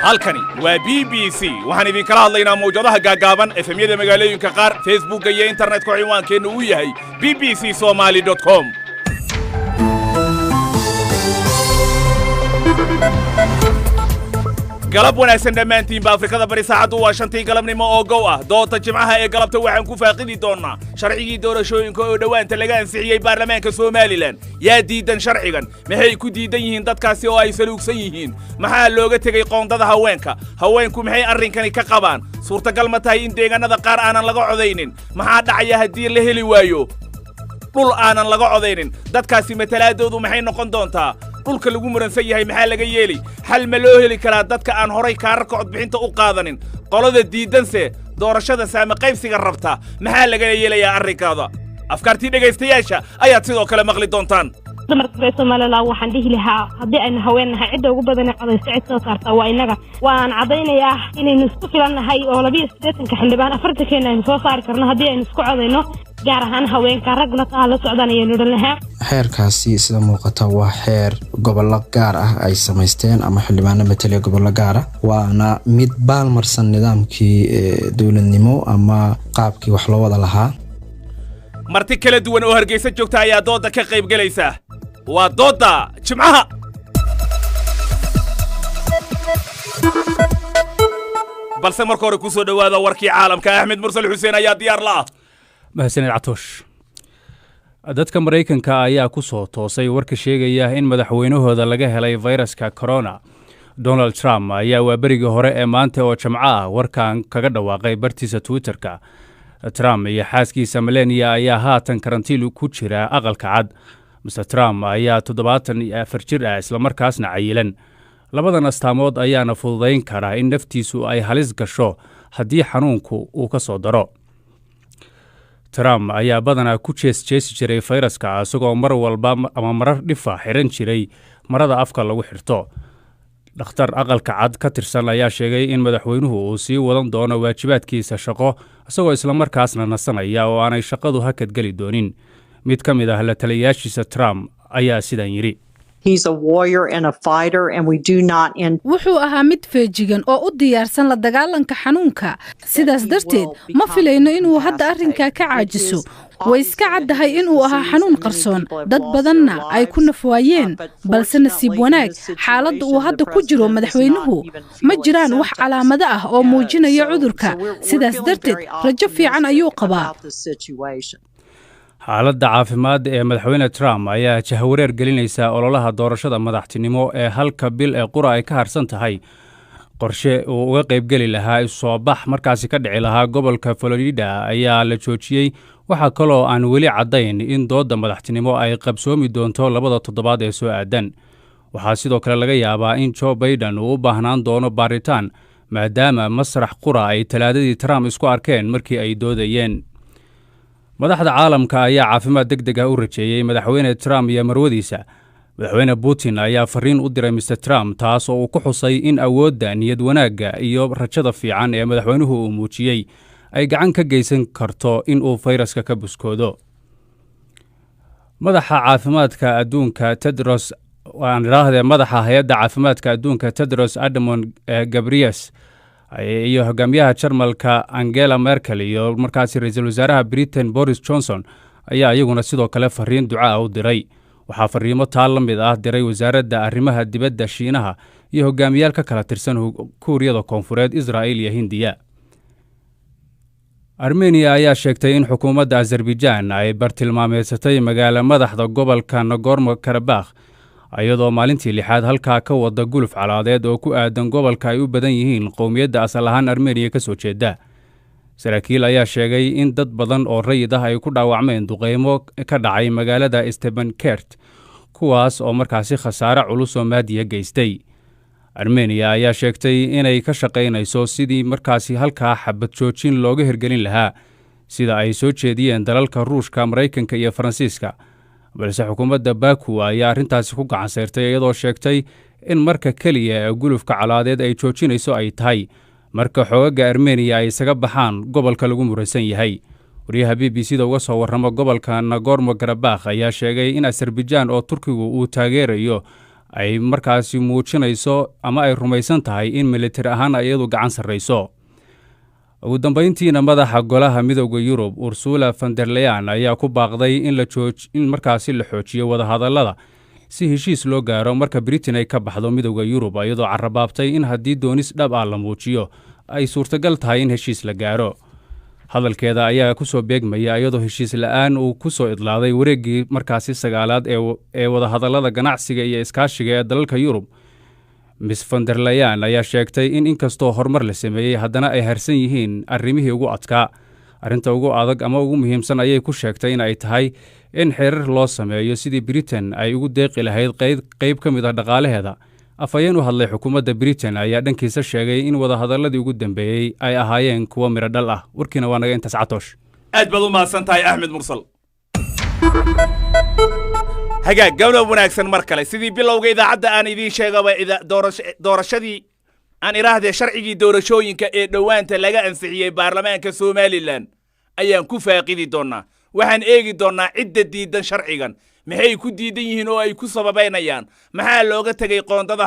halkani waa BBC waxaan idin kala hadlaynaa mowjadaha gaagaaban efemyada magaalooyinka qaar Facebook iyo internetka ciwaankeenu uu yahay bbcsomali.com galab wanaagsan dhammaantiin ba Afrikada bari saacadu waa 5 galabnimo oo gow ah doonta jimcaha ee galabta waxaan ku faaqidi doonaa sharcigii doorashooyinka oo dhawaanta laga ansixiyay baarlamaanka Soomaaliland yaa diidan sharcigan maxay ku diidan yihiin dadkaasi oo ay saluugsan yihiin maxaa looga tagay qoondada haweenku maxay arrinkani ka qabaan suurtagal ma tahay in deegaanada qaar aanan laga codeynin maxaa dhacaya haddii la heli waayo dhul aanan laga codeynin dadkaasi matalaadoodu maxay noqon doontaa dhulka lagu muransan yahay maxaa laga yeeli hal ma loo heli karaa dadka aan horay kaararka codbixinta u qaadanin qolada diidanse doorashada saama qaybsiga rabta maxaa laga yeelayaa arrinkaada afkaartii dhagaystayaasha ayaad sidoo kale maqli doontaan dumarka Soomaaliland waxaan dhihi lahaa haddii ayna haweenahay cid ugu badan codayso cid soo saarta waa inaga waan cadaynayaa inaynu isku filannahay oo 82 xildhibaan 40 keena aynu soo saari karno haddii aynu isku codayno gaar ahaan haweenka ragna taa la socdanayeen dhalaha xeerkaasi sida muuqata waa xeer gobollo gaar ah ay sameysteen ama xildhibaano mataliya gobollo gaar ah waana mid baalmarsan nidaamkii dawladnimo ama qaabkii wax loo wada lahaa marti kala duwan oo hargeysa joogta ayaa dooda ka qayb galaysa waa dooda jimcaha balse marka hore ku soo dhawaada warkii caalamka Axmed Mursal Xuseen ayaa diyaar la ah mahadsanid Catosh dadka Mareykanka ayaa ku soo toosay warka sheegaya in madaxweynahooda laga helay fayraska corona Donald Trump ayaa waaberigii hore ee maanta oo jimcaha warkan kaga dhawaaqay bartiisa Twitterka Trump iyo xaaskiisa Melania ayaa haatan karantiil ku jira aqalka cad Mr. Trump ayaa 74 jir ah isla markaasna cayilan labadan astaamood ayaana fududayn kara in naftiisu ay halis gasho haddii xanuunku uu ka soo daro Trump ayaa badanaa ku jeesi jiray fayraska asagoo mar walba ama marar dhifa xiran jiray marada afka lagu xirto dhakhtar aqalka cad ka tirsan ayaa sheegay in madaxweynuhu uu sii wadan doono waajibaadkiisa shaqo asagoo isla markaasna nasanaya oo aanay shaqadu hakad gali doonin mid ka mid ah la taliyaashiisa Trump ayaa sidan yiri He's a warrior and a fighter and we do not wuxuu ahaa mid feejigan oo u diyaarsan la dagaalanka xanuunka sidaas darteed ma filayno inuu hadda arrinka ka caajiso way iska caddahay inuu ahaa xanuun qarsoon dad badanna ay ku nafwaayeen balse nasiib wanaag xaaladda uu hadda ku jiro madaxweynuhu ma jiraan wax calaamado ah oo muujinaya cudurka sidaas darteed rajo fiican ayuu qabaa xaaladda caafimaad ee madaxweyne Trump ayaa jahawareer gelinaysa ololaha doorashada madaxtinimo ee halka bil ee qura ay ka harsan tahay qorshe uu uga qayb gali lahaa soo bax markaasi ka dhici lahaa gobolka Florida ayaa la joojiyay waxa kale oo aan weli cadayn in dooda madaxtinimo ay qabsoomi doonto labada toddobaad ee soo aadan waxaa sidoo kale laga yaabaa in Joe Biden uu u baahnaan doono baaritaan maadaama masrax qura ay talaadadii Trump isku arkeen markii ay doodayeen madaxda caalamka ayaa caafimaad degdeg ah u rajeeyay madaxweyne Trump iyo marwadiisa madaxweyne Putin ayaa fariin u diray Mr. Trump taas oo uu ku xusay in awoodda niyad wanaagga iyo rajada fiican ee madaxweynuhu uu muujiyay ay gacan ka geysan karto in uu fayraska ka buskoodo madaxa caafimaadka adduunka Tedros madaxa hay'adda caafimaadka adduunka Tedros Adhanom Ghebreyesus iyo hogaamiyaha Jarmalka Angela Merkel iyo markaasi ra'iisul wasaaraha Britain Boris Johnson ayaa iyaguna sidoo kale fariin duca u diray waxaa fariimo taal la mid ah diray wasaaradda arrimaha dibadda Shiinaha iyo hogaamiyaal ka kala tirsan Kuuriyada Koonfureed Israa'iil iyo Hindiya Armenia ayaa sheegtay in xukuumadda Azerbaijan ay bartilmaameedsatay magaalo madaxda gobolka Nagorno-Karabakh ayadoo maalintii lixaad halkaa ka wada guluf calaadeed oo ku aadan gobolka ay u badan yihiin qowmiyadda asal ahaan Armenia ka soo jeeda saraakiil ayaa sheegay in dad badan oo rayid ah ay ku dhaawacmeen duqeymo ka dhacay magaalada Stepanakert kuwaas oo markaasi khasaare culus oo maadiya geystay Armenia ayaa sheegtay inay ka shaqaynayso sidii markaasi halkaa xabad joojin looga hirgelin lahaa sida ay soo jeediyeen dalalka Ruushka Mareykanka iyo Faransiiska balse xukuumadda Baku ayaa arrintaasi ku gacan saartay iyadoo sheegtay in marka kaliya ee gulufka calaadeed ay joojinayso ay tahay marka xoogagga Armenia ay isaga baxaan gobolka lagu muransan yahay wariyaha BBC-da uga soo warrama gobolka Nagorno-Karabakh ayaa sheegay in Azerbaijan oo Turkigu uu taageerayo ay markaasi muujinayso ama ay rumaysan tahay in militari ahaan iyadu gacan sarrayso. ugu dambayntiina madaxa golaha midowda Yurub Ursula von der Leyen ayaa ku baaqday in markaasi la xoojiyo wadahadallada si heshiis loo gaaro marka Britain ay ka baxdo midowda Yurub, iyadoo carrabaabtay in haddii doonis dhab ah la muujiyo ay suurtagal tahay in heshiis la gaaro. hadalkeeda ayaa ku soo beegmaya iyadoo heshiis la'aan uu ku soo idlaaday wareeggii markaasi sagaalaad ee wadahadallada ganacsiga iyo iskaashiga ee dalalka Yurub. Miss von der Leyen ayaa sheegtay in inkastoo horumar la sameeyey haddana ay harsan yihiin arrimihii ugu adkaa. arrinta ugu adag ama ugu muhiimsan ayay ku sheegtay in ay tahay in xeerar loo sameeyo sidii Britain ay ugu deeqi lahayd qayb ka mid ah dhaqaalaheeda. afhayeen u hadlay xukuumadda Britain ayaa dhankiisa sheegay in wadahadalladii ugu dambeeyey ay ahaayeen kuwo miro dhal ah. warkiina waa naga intaas Catoosh. aad baad u mahadsantahay Axmed Mursal. hagaag gabdho wanaagsan mar kale sidii bilowga idaacadda aan idiin sheegaba doorashadii aan iraahdee sharcigii doorashooyinka ee dhowaanta laga ansixiyey baarlamaanka Somaliland ayaan ku faaqidi doonaa. waxaan eegi doonaa cidda diidan sharcigan, maxay ku diidan yihiin oo ay ku sababeynayaan, maxaa looga tagay qoondada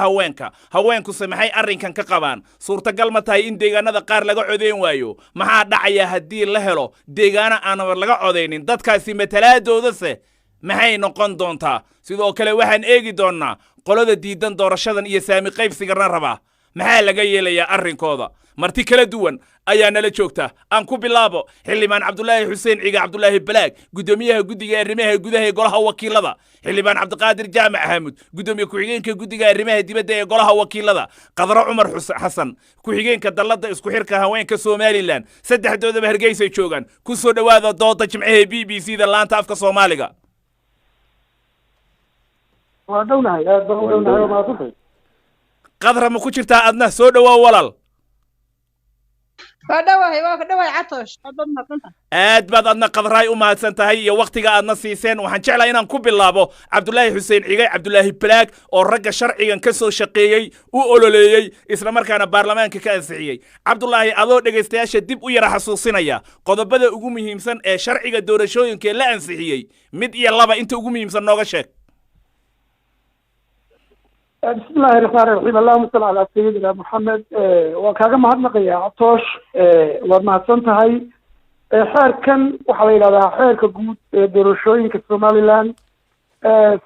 haweenkuse maxay arrinkan ka qabaan, suurtagal ma tahay in deegaanada qaar laga codeyn waayo, maxaa dhacaya haddii la helo deegaano aan laga codeynin, dadkaasi matalaaddoodase maxay noqon doontaa. sidoo kale waxaan eegi doonaa qolada diidan doorashadan iyo saami qaybsigana raba maxaa laga yeelayaa arrinkooda. marti kala duwan ayaa nala joogta. aan ku bilaabo xildhibaan Cabdulaahi Xuseen Ciga Cabdulaahi Balaag, gudoomiyaha guddiga arrimaha gudaha ee golaha wakiilada, xildhibaan Cabdiqaadir Jaamac Axmed, gudoomiye ku-xigeenka guddiga arrimaha dibadda ee golaha wakiilada, Qadro Cumar Xasan, ku-xigeenka dalladda isku xirka haweenka Somaliland. saddexdoodaba Hargeysa joogan. ku soo dhawaada dooda jimcaha BBC-da laanta afka Soomaaliga. waa dhownahay aad baan u dhownahay oo maadsantahay. Qadra ma ku jirtaa adna? soo dhawaa walaal. waa ka dhawahay Catoosh. aad baad adna Qadraay u mahadsan tahay iyo waqtiga aadna siiseen. waxaan jeclahay inaan ku bilaabo Cabdulaahi Xuseen Ciga Cabdulaahi Balaag oo ragga sharcigan ka soo shaqeeyey u ololeeyey isla markaana baarlamaanka ka ansixiyey. Cabdulaahi, adoo dhagaystayaasha dib u yara xasuusinaya qodobada ugu muhiimsan ee sharciga doorashooyinka la ansixiyey, mid iyo laba inta ugu muhiimsan nooga sheeg. بسم الله الرحمن الرحيم اللهم صل على سيدنا محمد وكاغا mahadnaqaya Catoosh waa mahadsantahay. xeerkan waxa la yiraahdaa xeerka guud ee doorashooyinka Somaliland.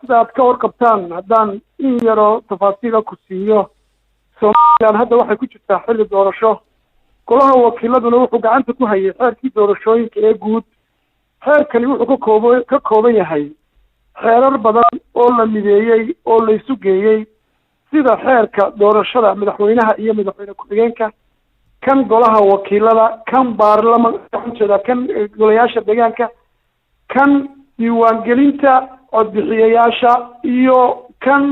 sida aad ka warqabtaan haddaan in yaro tafaasiil ku siiyo, Somaliland hadda waxay ku jirtaa xilli doorasho. golaha wakiiladuna wuxuu gacanta ku hayay xeerkii doorashooyinka ee guud. xeerkani wuxuu ka kooban yahay xeerar badan oo la mideeyey oo la isu geeyey, sida xeerka doorashada madaxweynaha iyo madaxweyne ku-xigeenka, kan golaha wakiilada, kan baarlamaanka, kan golayaasha deegaanka, kan diiwaangelinta codbixiyayaasha iyo kan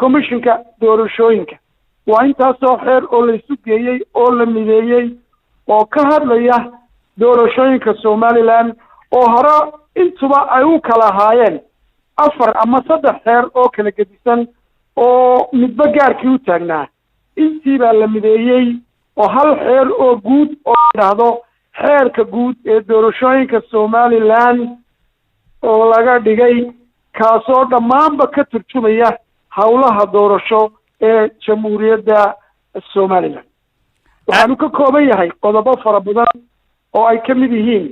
komishinka doorashooyinka. waa intaasoo xeer oo la isu geeyey oo la mideeyey oo ka hadlaya doorashooyinka Somaliland oo hore intuba ay u kala ahaayeen 4 ama 3 xeer oo kala gedisan oo midba gaarkii u taagnaa. intii baa la mideeyey oo hal xeer oo guud oo yidhaahdo xeerka guud ee doorashooyinka Somaliland oo laga dhigay, kaasoo dhammaanba ka turjumaya howlaha doorasho ee jamhuuriyadda Somaliland. waxaanu ka kooban yahay qodobo fara badan oo ay ka mid yihiin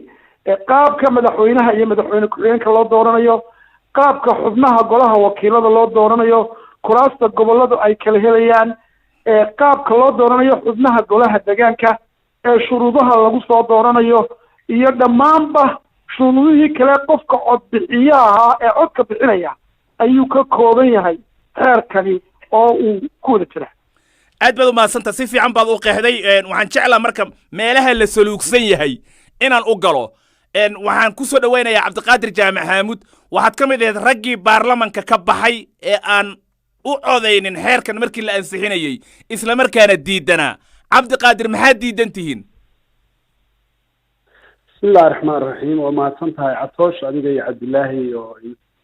qaabka madaxweynaha iyo madaxweyne ku-xigeenka loo dooranayo, qaabka xubnaha golaha wakiilada loo dooranayo, kuraasta goboladu ay kala helayaan, qaabka loo dooranayo xubnaha golaha deegaanka ee shuruudaha lagu soo dooranayo, iyo dhammaanba shuruudihii kale qofka codbixiyaha ee codka bixinaya ayuu ka kooban yahay xeerkani oo uu ku wada jira. aad baad u mahadsantahay, si fiican baad u qeexday. waxaan jeclaa marka meelaha la saluugsan yahay inaan u galo. waxaan ku soo dhaweynayaa Cabdiqaadir Jaamac Axmed. waxaad ka mid ahayd raggii baarlamaanka ka baxay ee aan u codeynin xeerkan markii la ansixinayay isla markaana diidanaa. Cabdiqaadir, maxaa diidan tihiin? بسم الله الرحمن الرحيم وما سنتها عطوش أديك يا عبد الله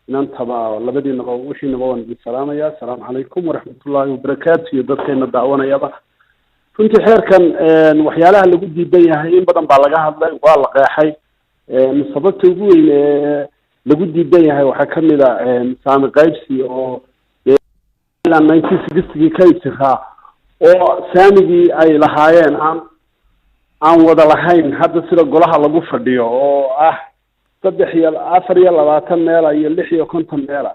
ننتبه لبدي نقوشي نقول بالسلام يا السلام عليكم ورحمة الله وبركاته. يدركين الدعوة يا كنت حير كان وحيالها اللي قد يبينها إن بدن بالغها والله حي مصابته يقول اللي قد يبينها وحكمل سامي قيبسي أو somaliland 1960 ka jiraa oo saamigii ay lahaayeen aan wada lahayn hadda sida golaha lagu fadhiyo oo 4 meel iyo 56 meel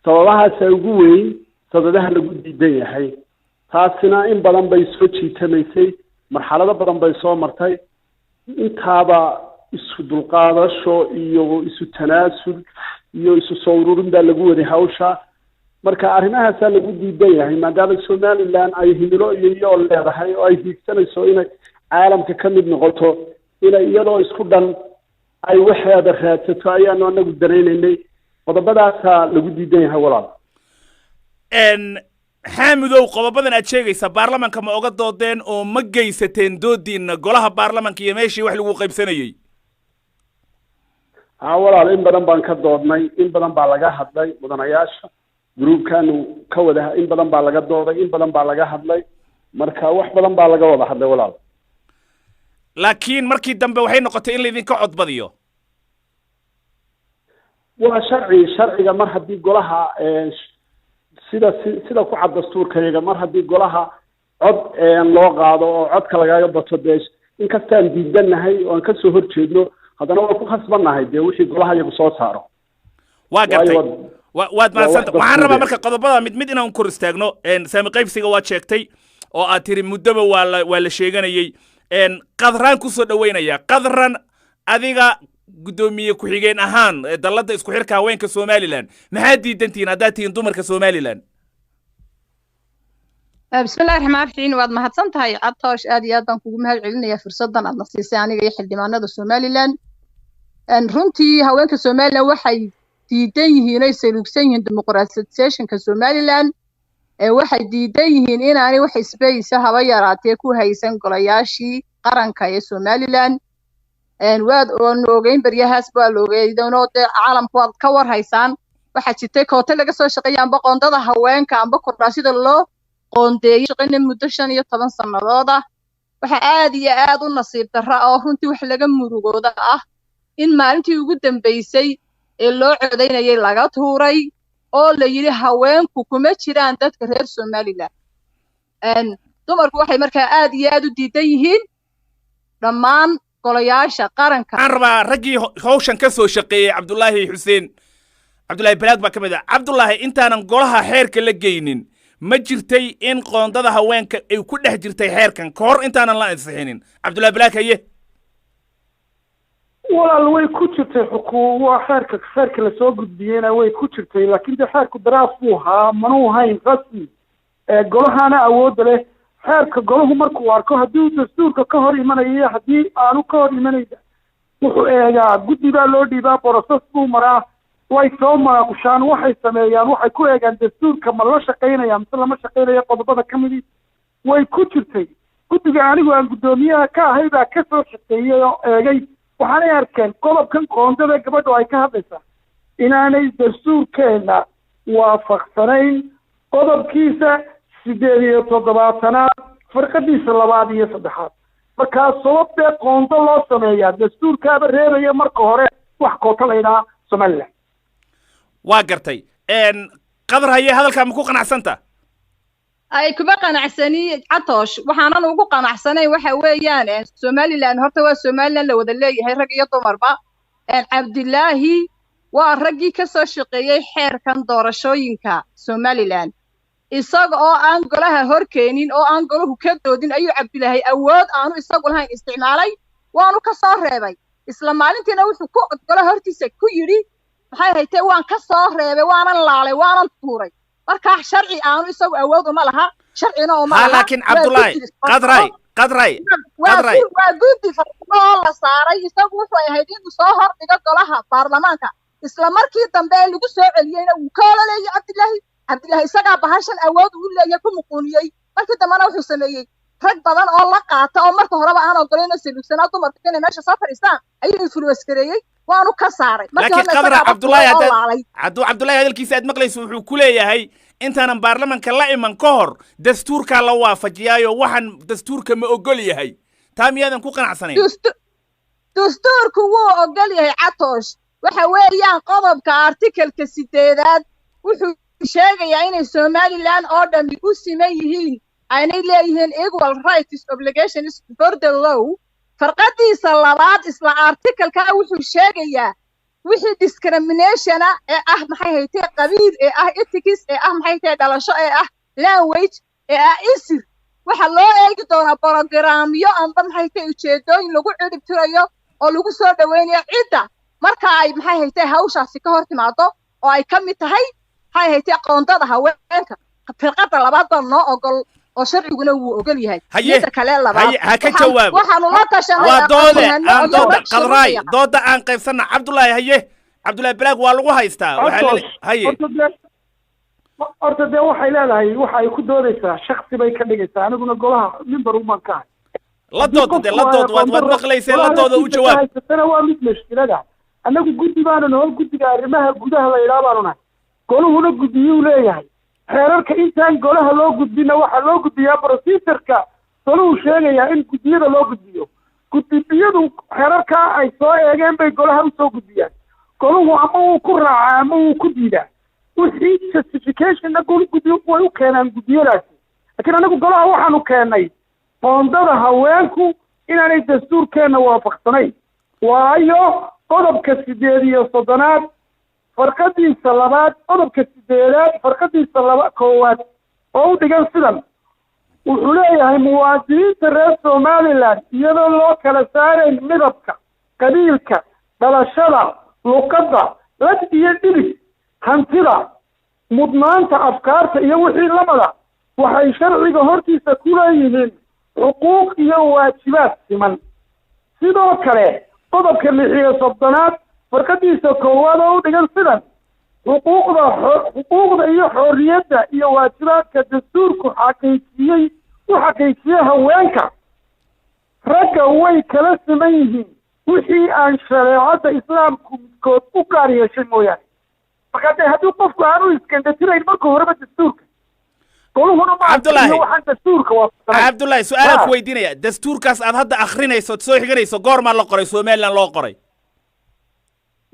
sababahaas ugu weyn sabadaha lagu diidan yahay taasina in badan bay soo jiitamaysay marxalado badan bay soo martay intaaba isu dulqaadasho iyo isu tanaasul iyo isu soo ururin baa lagu waday hawsha marka arrimahaas lagu diidan yahay maadaama Somaliland ay himilo iyo leedahay oo ay hiigsanayso inay caalamka ka mid noqoto inay iyadoo isku dhan ay waxeeda raadsato ayaanu anagu dareenaynay qodobadaas lagu diidan yahay walaal xaamidow qodobadan aad sheegaysa baarlamaanka ma oga doodeen oo ma geysateen doodiina golaha baarlamaanka iyo meeshii wax lagu qaybsanayay walaal in badan baan ka doodnay in badan baa laga hadlay mudanayaasha groupkan ka wada in badan baa laga dooday in badan baa laga hadlay marka wax badan baa laga wada hadlay walaal laakiin markii dambe waxay noqotay in la idinka codbadiyo waa sharciga mar haddii golaha sida ku cad dastuurkayga mar haddii golaha cod loo qaado oo codka lagaga bato dee inkastaan diidanahay oo aan kasoo horjeedno haddana waan ku khasbannahay dee wixii golaha iyagu soo saaro waa gartay waad maadsanta waxaan rabaa marka qodobada mid inaan kor istaagno saami qaybsiga waad sheegtay oo aad tiri muddaba waa la sheeganayay qadraan kusoo dhaweynaya qadran adiga gudoomiye ku-xigeen ahaan dalladda isku xirka haweenka Somaliland maxaa diidantiin haddaad tihiin dumarka Somaliland bismillaahir rahmaanir rahiim waad mahadsantahay Atoosh aad iyo aad baan kugu mahad celinayaa fursadan aad nasiisay aniga iyo xildhibaanada Somaliland runtii haweenka Somaliland waxay diidan yihiin ay saluugsan yihiin dimuqraadiyeedka Somaliland waxay diidan yihiin in aanay wax isbeeysa haba yaraatee ku haysan golayaashii qaranka ee Somaliland waad ogeyn baryahaas baa loogeeydano caalamku waad ka war haysaan waxa jirtay koote laga soo shaqeeyay amba qoondada haweenka amba kordhaasida loo qoondeeyay shaqeynay muddo 15 sanadood waxa aad iyo aad u nasiib darro oo runtii wax laga murugooda in maalintii ugu dambeysay ee loo codeynayay laga tuuray oo la yiri haweenku kuma jiraan dadka reer Somaliland dumarku waxay markaa aad iyo aad u diidan yihiin dhammaan golayaasha qaranka aan rabaa raggii hawshan ka soo shaqeeyay Cabdullaahi Xuseen Cabdullaahi Balaag baa kamid Cabdullaahi intaanan golaha xeerka la geynin ma jirtay in qoondada haweenka ay ku dhex jirtay xeerkan ka hor intaanan la ansixinin Cabdullaahi Balaag haye walaal way ku jirtay xuquuqda xeerka la soo gudbiyayna way ku jirtay laakiin xeerku daraaf buu ahaa manuu hayn rasmi golahana awood leh xeerka golahu markuu arko haddii dastuurka ka hor imanayo haddii aanu ka hor imanayda wuxuu eegaa guddiga loo dhiibaa process buu maraa way soo maaqushaan waxay sameeyaan waxay ku eegaan dastuurka ma la shaqeynaya mise lama shaqeynayo qodobada ka mid way ku jirtay guddiga anigu aan guddoomiyaha ka ahay baa ka soo shaqeeyay oo eegay waxaanay arkeen qodobkan qoondada gabadhu ay ka hadlaysaa inaanay dastuurkeena waafaqsanayn qodobkiisa 87 farqadiisa 2 iyo 3 markaa sababtee qoondo loo sameeyaa dastuurkaaba reebaya marka hore wax koota la yidhaha Somaliland waa gartay qadar haye hadalkaa ma ku qanacsanta ay kuma qanacsani Atoosh waxaanan ugu qanacsanay waxa weeyaan Somaliland horta waa Somaliland la wada leeyahay rag iyo dumarba Cabdillaahi waa raggii ka soo shaqeeyay xeerkan doorashooyinka Somaliland isaga oo aan golaha hor keenin oo aan golahu ka doodin ayuu Cabdillaahi awood aanu isagu lahayn isticmaalay waanu ka soo reebay isla maalintiina wuxuu ku golaha hortiisa ku yiri maxay haytay waan ka soo reebay waanan laalay waanan tuuray marka sharci aanu isagu awood uma laha sharcina uma laha laakiin Cabdullaahi qadray waa guddi farqo la saaray isagu wuxuu ahayd inuu soo hor dhigo golaha baarlamaanka isla markii dambe lagu soo celiyayna uu ka leeyahay Cabdillaahi isaga bahashan awood u leeyahay ku muqooniyay markii dambana wuxuu sameeyay rag badan oo la qaata oo marka horeba aan ogolayna silugsana dumarka inay meesha soo fadhiistaan ayuu influence gareeyay waanu ka saaray laakiin qadra Cabdullaahi hadalkiisa aad maqlayso wuxuu ku leeyahay intaanan baarlamaanka la iman ka hor dastuurka la waafajiyaayo waxaan dastuurka ma ogol yahay taa miyaadan ku qanacsanayn dastuurku wuu ogol yahay Atoosh waxa weeyaan qodobka article-ka 8 wuxuu sheegayaa inay Somaliland oo dhan u siman yihiin aynay leeyihiin equal rights obligations for the law farqadiisa labaad isla article-ka wuxuu sheegayaa wixii discrimination ah maxay haytay qabiil ethics maxay haytay dhalasho language isir waxa loo eegi doonaa programyo amba maxay haytay ujeedooyin lagu cirib tirayo oo lagu soo dhaweynayo cidda marka ay maxay haytay hawshaasi ka hor timaado oo ay ka mid tahay maxay haytay qoondada haweenka firqada labaad baa noo ogol oo sharciguna wuu ogol yahay midda kale labaad ha ka jawaab waxaanu la tashanay waa dooda qadraay dooda aan qaybsana Cabdullaahi Cabdullaahi Balaag waa lagu haystaa waxa horta dee waxay leedahay waxa ay ku doodaysaa shakhsi bay ka dhigaysaa aniguna golaha mimbar uman ka la dood waad maqlaysay la dooda u jawaab tana waa mid mushkilada anagu guddi baanu noo guddiga arrimaha gudaha la yiraahdo nahay goluhuna guddiyuu leeyahay xeerarka intaan golaha loo gudbina waxa loo gudbiyaa procedure-ka goluhu sheegaya in guddiyada loo gudbiyo guddiyadu xeerarka ay soo eegeen bay golaha u soo gudbiyaan goluhu ama uu ku raacaa ama uu ku diidaa wixii justification-na guddiyo way u keenaan guddiyadaasi laakiin anagu golaha waxaanu keennay qoondada haweenku inaanay dastuurkeenna waafaqsanayn waayo qodobka 8 farqadiisa labaad qodobka 8 farqadiisa koowaad oo u dhigan sidan wuxuu leeyahay muwaadiniinta reer Somaliland iyadoo loo kala saarayn midabka qabiilka dhalashada luqadda lad iyo dhibis hantida mudnaanta afkaarta iyo wixii lamada waxay sharciga hortiisa ku leeyihiin xuquuq iyo waajibaad siman sidoo kale qodobka 6 farqadiisa koowaad oo u dhigan sidan xuquuqda iyo xorriyadda iyo waajibaadka dastuurku xaqiijiyey haweenka ragga way kala siman yihiin wixii aan shareecada islaamku midkood u gaar yeeshay mooyaane marka dee haddii qofku aanu iskandhatirayn marka horeba dastuurka goluhuna waxaan dastuurka Cabdullaahi su'aalaan ku weydiinaya dastuurkaas aad hadda akhrinayso soo xiganayso goorma la qoray Somaliland loo qoray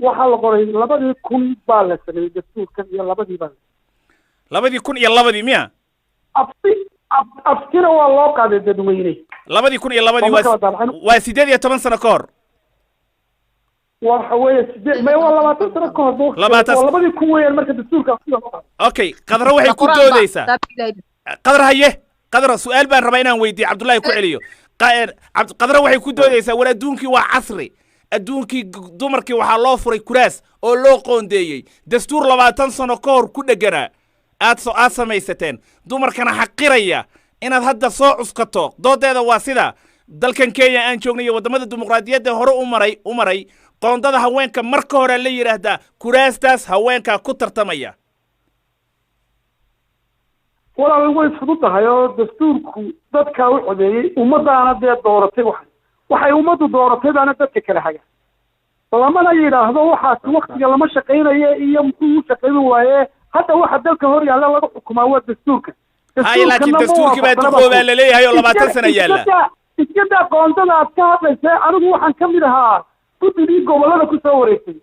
waxa la qoray 2000 baa la sameeyay dastuurkan iyo 2002 miya afkina waa loo qaaday dadweyne 2002 waa 18 sano ka hor waxa weeye 20 sano ka hor 2000 weeyaan marka dastuurka okay qadra waxay ku doodaysaa qadra su'aal baan rabaa inaan weydiiyo Cabdullaahi ku celiyo qadra waxay ku doodaysaa war adduunkii waa casri adduunkii dumarkii waxaa loo furay kuraas oo loo qoondeeyey dastuur 20 sano ka hor ku dhaganaa aad samaysateen dumarkana xaqiraya inaad hadda soo cuskato doodeeda waa sida dalkan Kenya aan joognay wadamada dimuqraadiyadda hore u maray qoondada haweenka marka hore la yiraahdaa kuraastaas haweenka ku tartamaya walaal way fududahay oo dastuurku dadka u codeeyay ummadaana dee dooratay waxay ummaddu dooratay baana dadka kala haga lamana yidhaahdo waxaas waqtiga lama shaqaynayo iyo muxuu u shaqayn waaye hadda waxa dalka hor yaalla lagu xukumaa waa dastuurka laakiin dastuurkii baa duqoobaa la leeyahay oo 20 sano yaalla iskada qoondada aad ka hadlaysay anigu waxaan ka mid ahaa guddigii gobollada ku soo wareegtay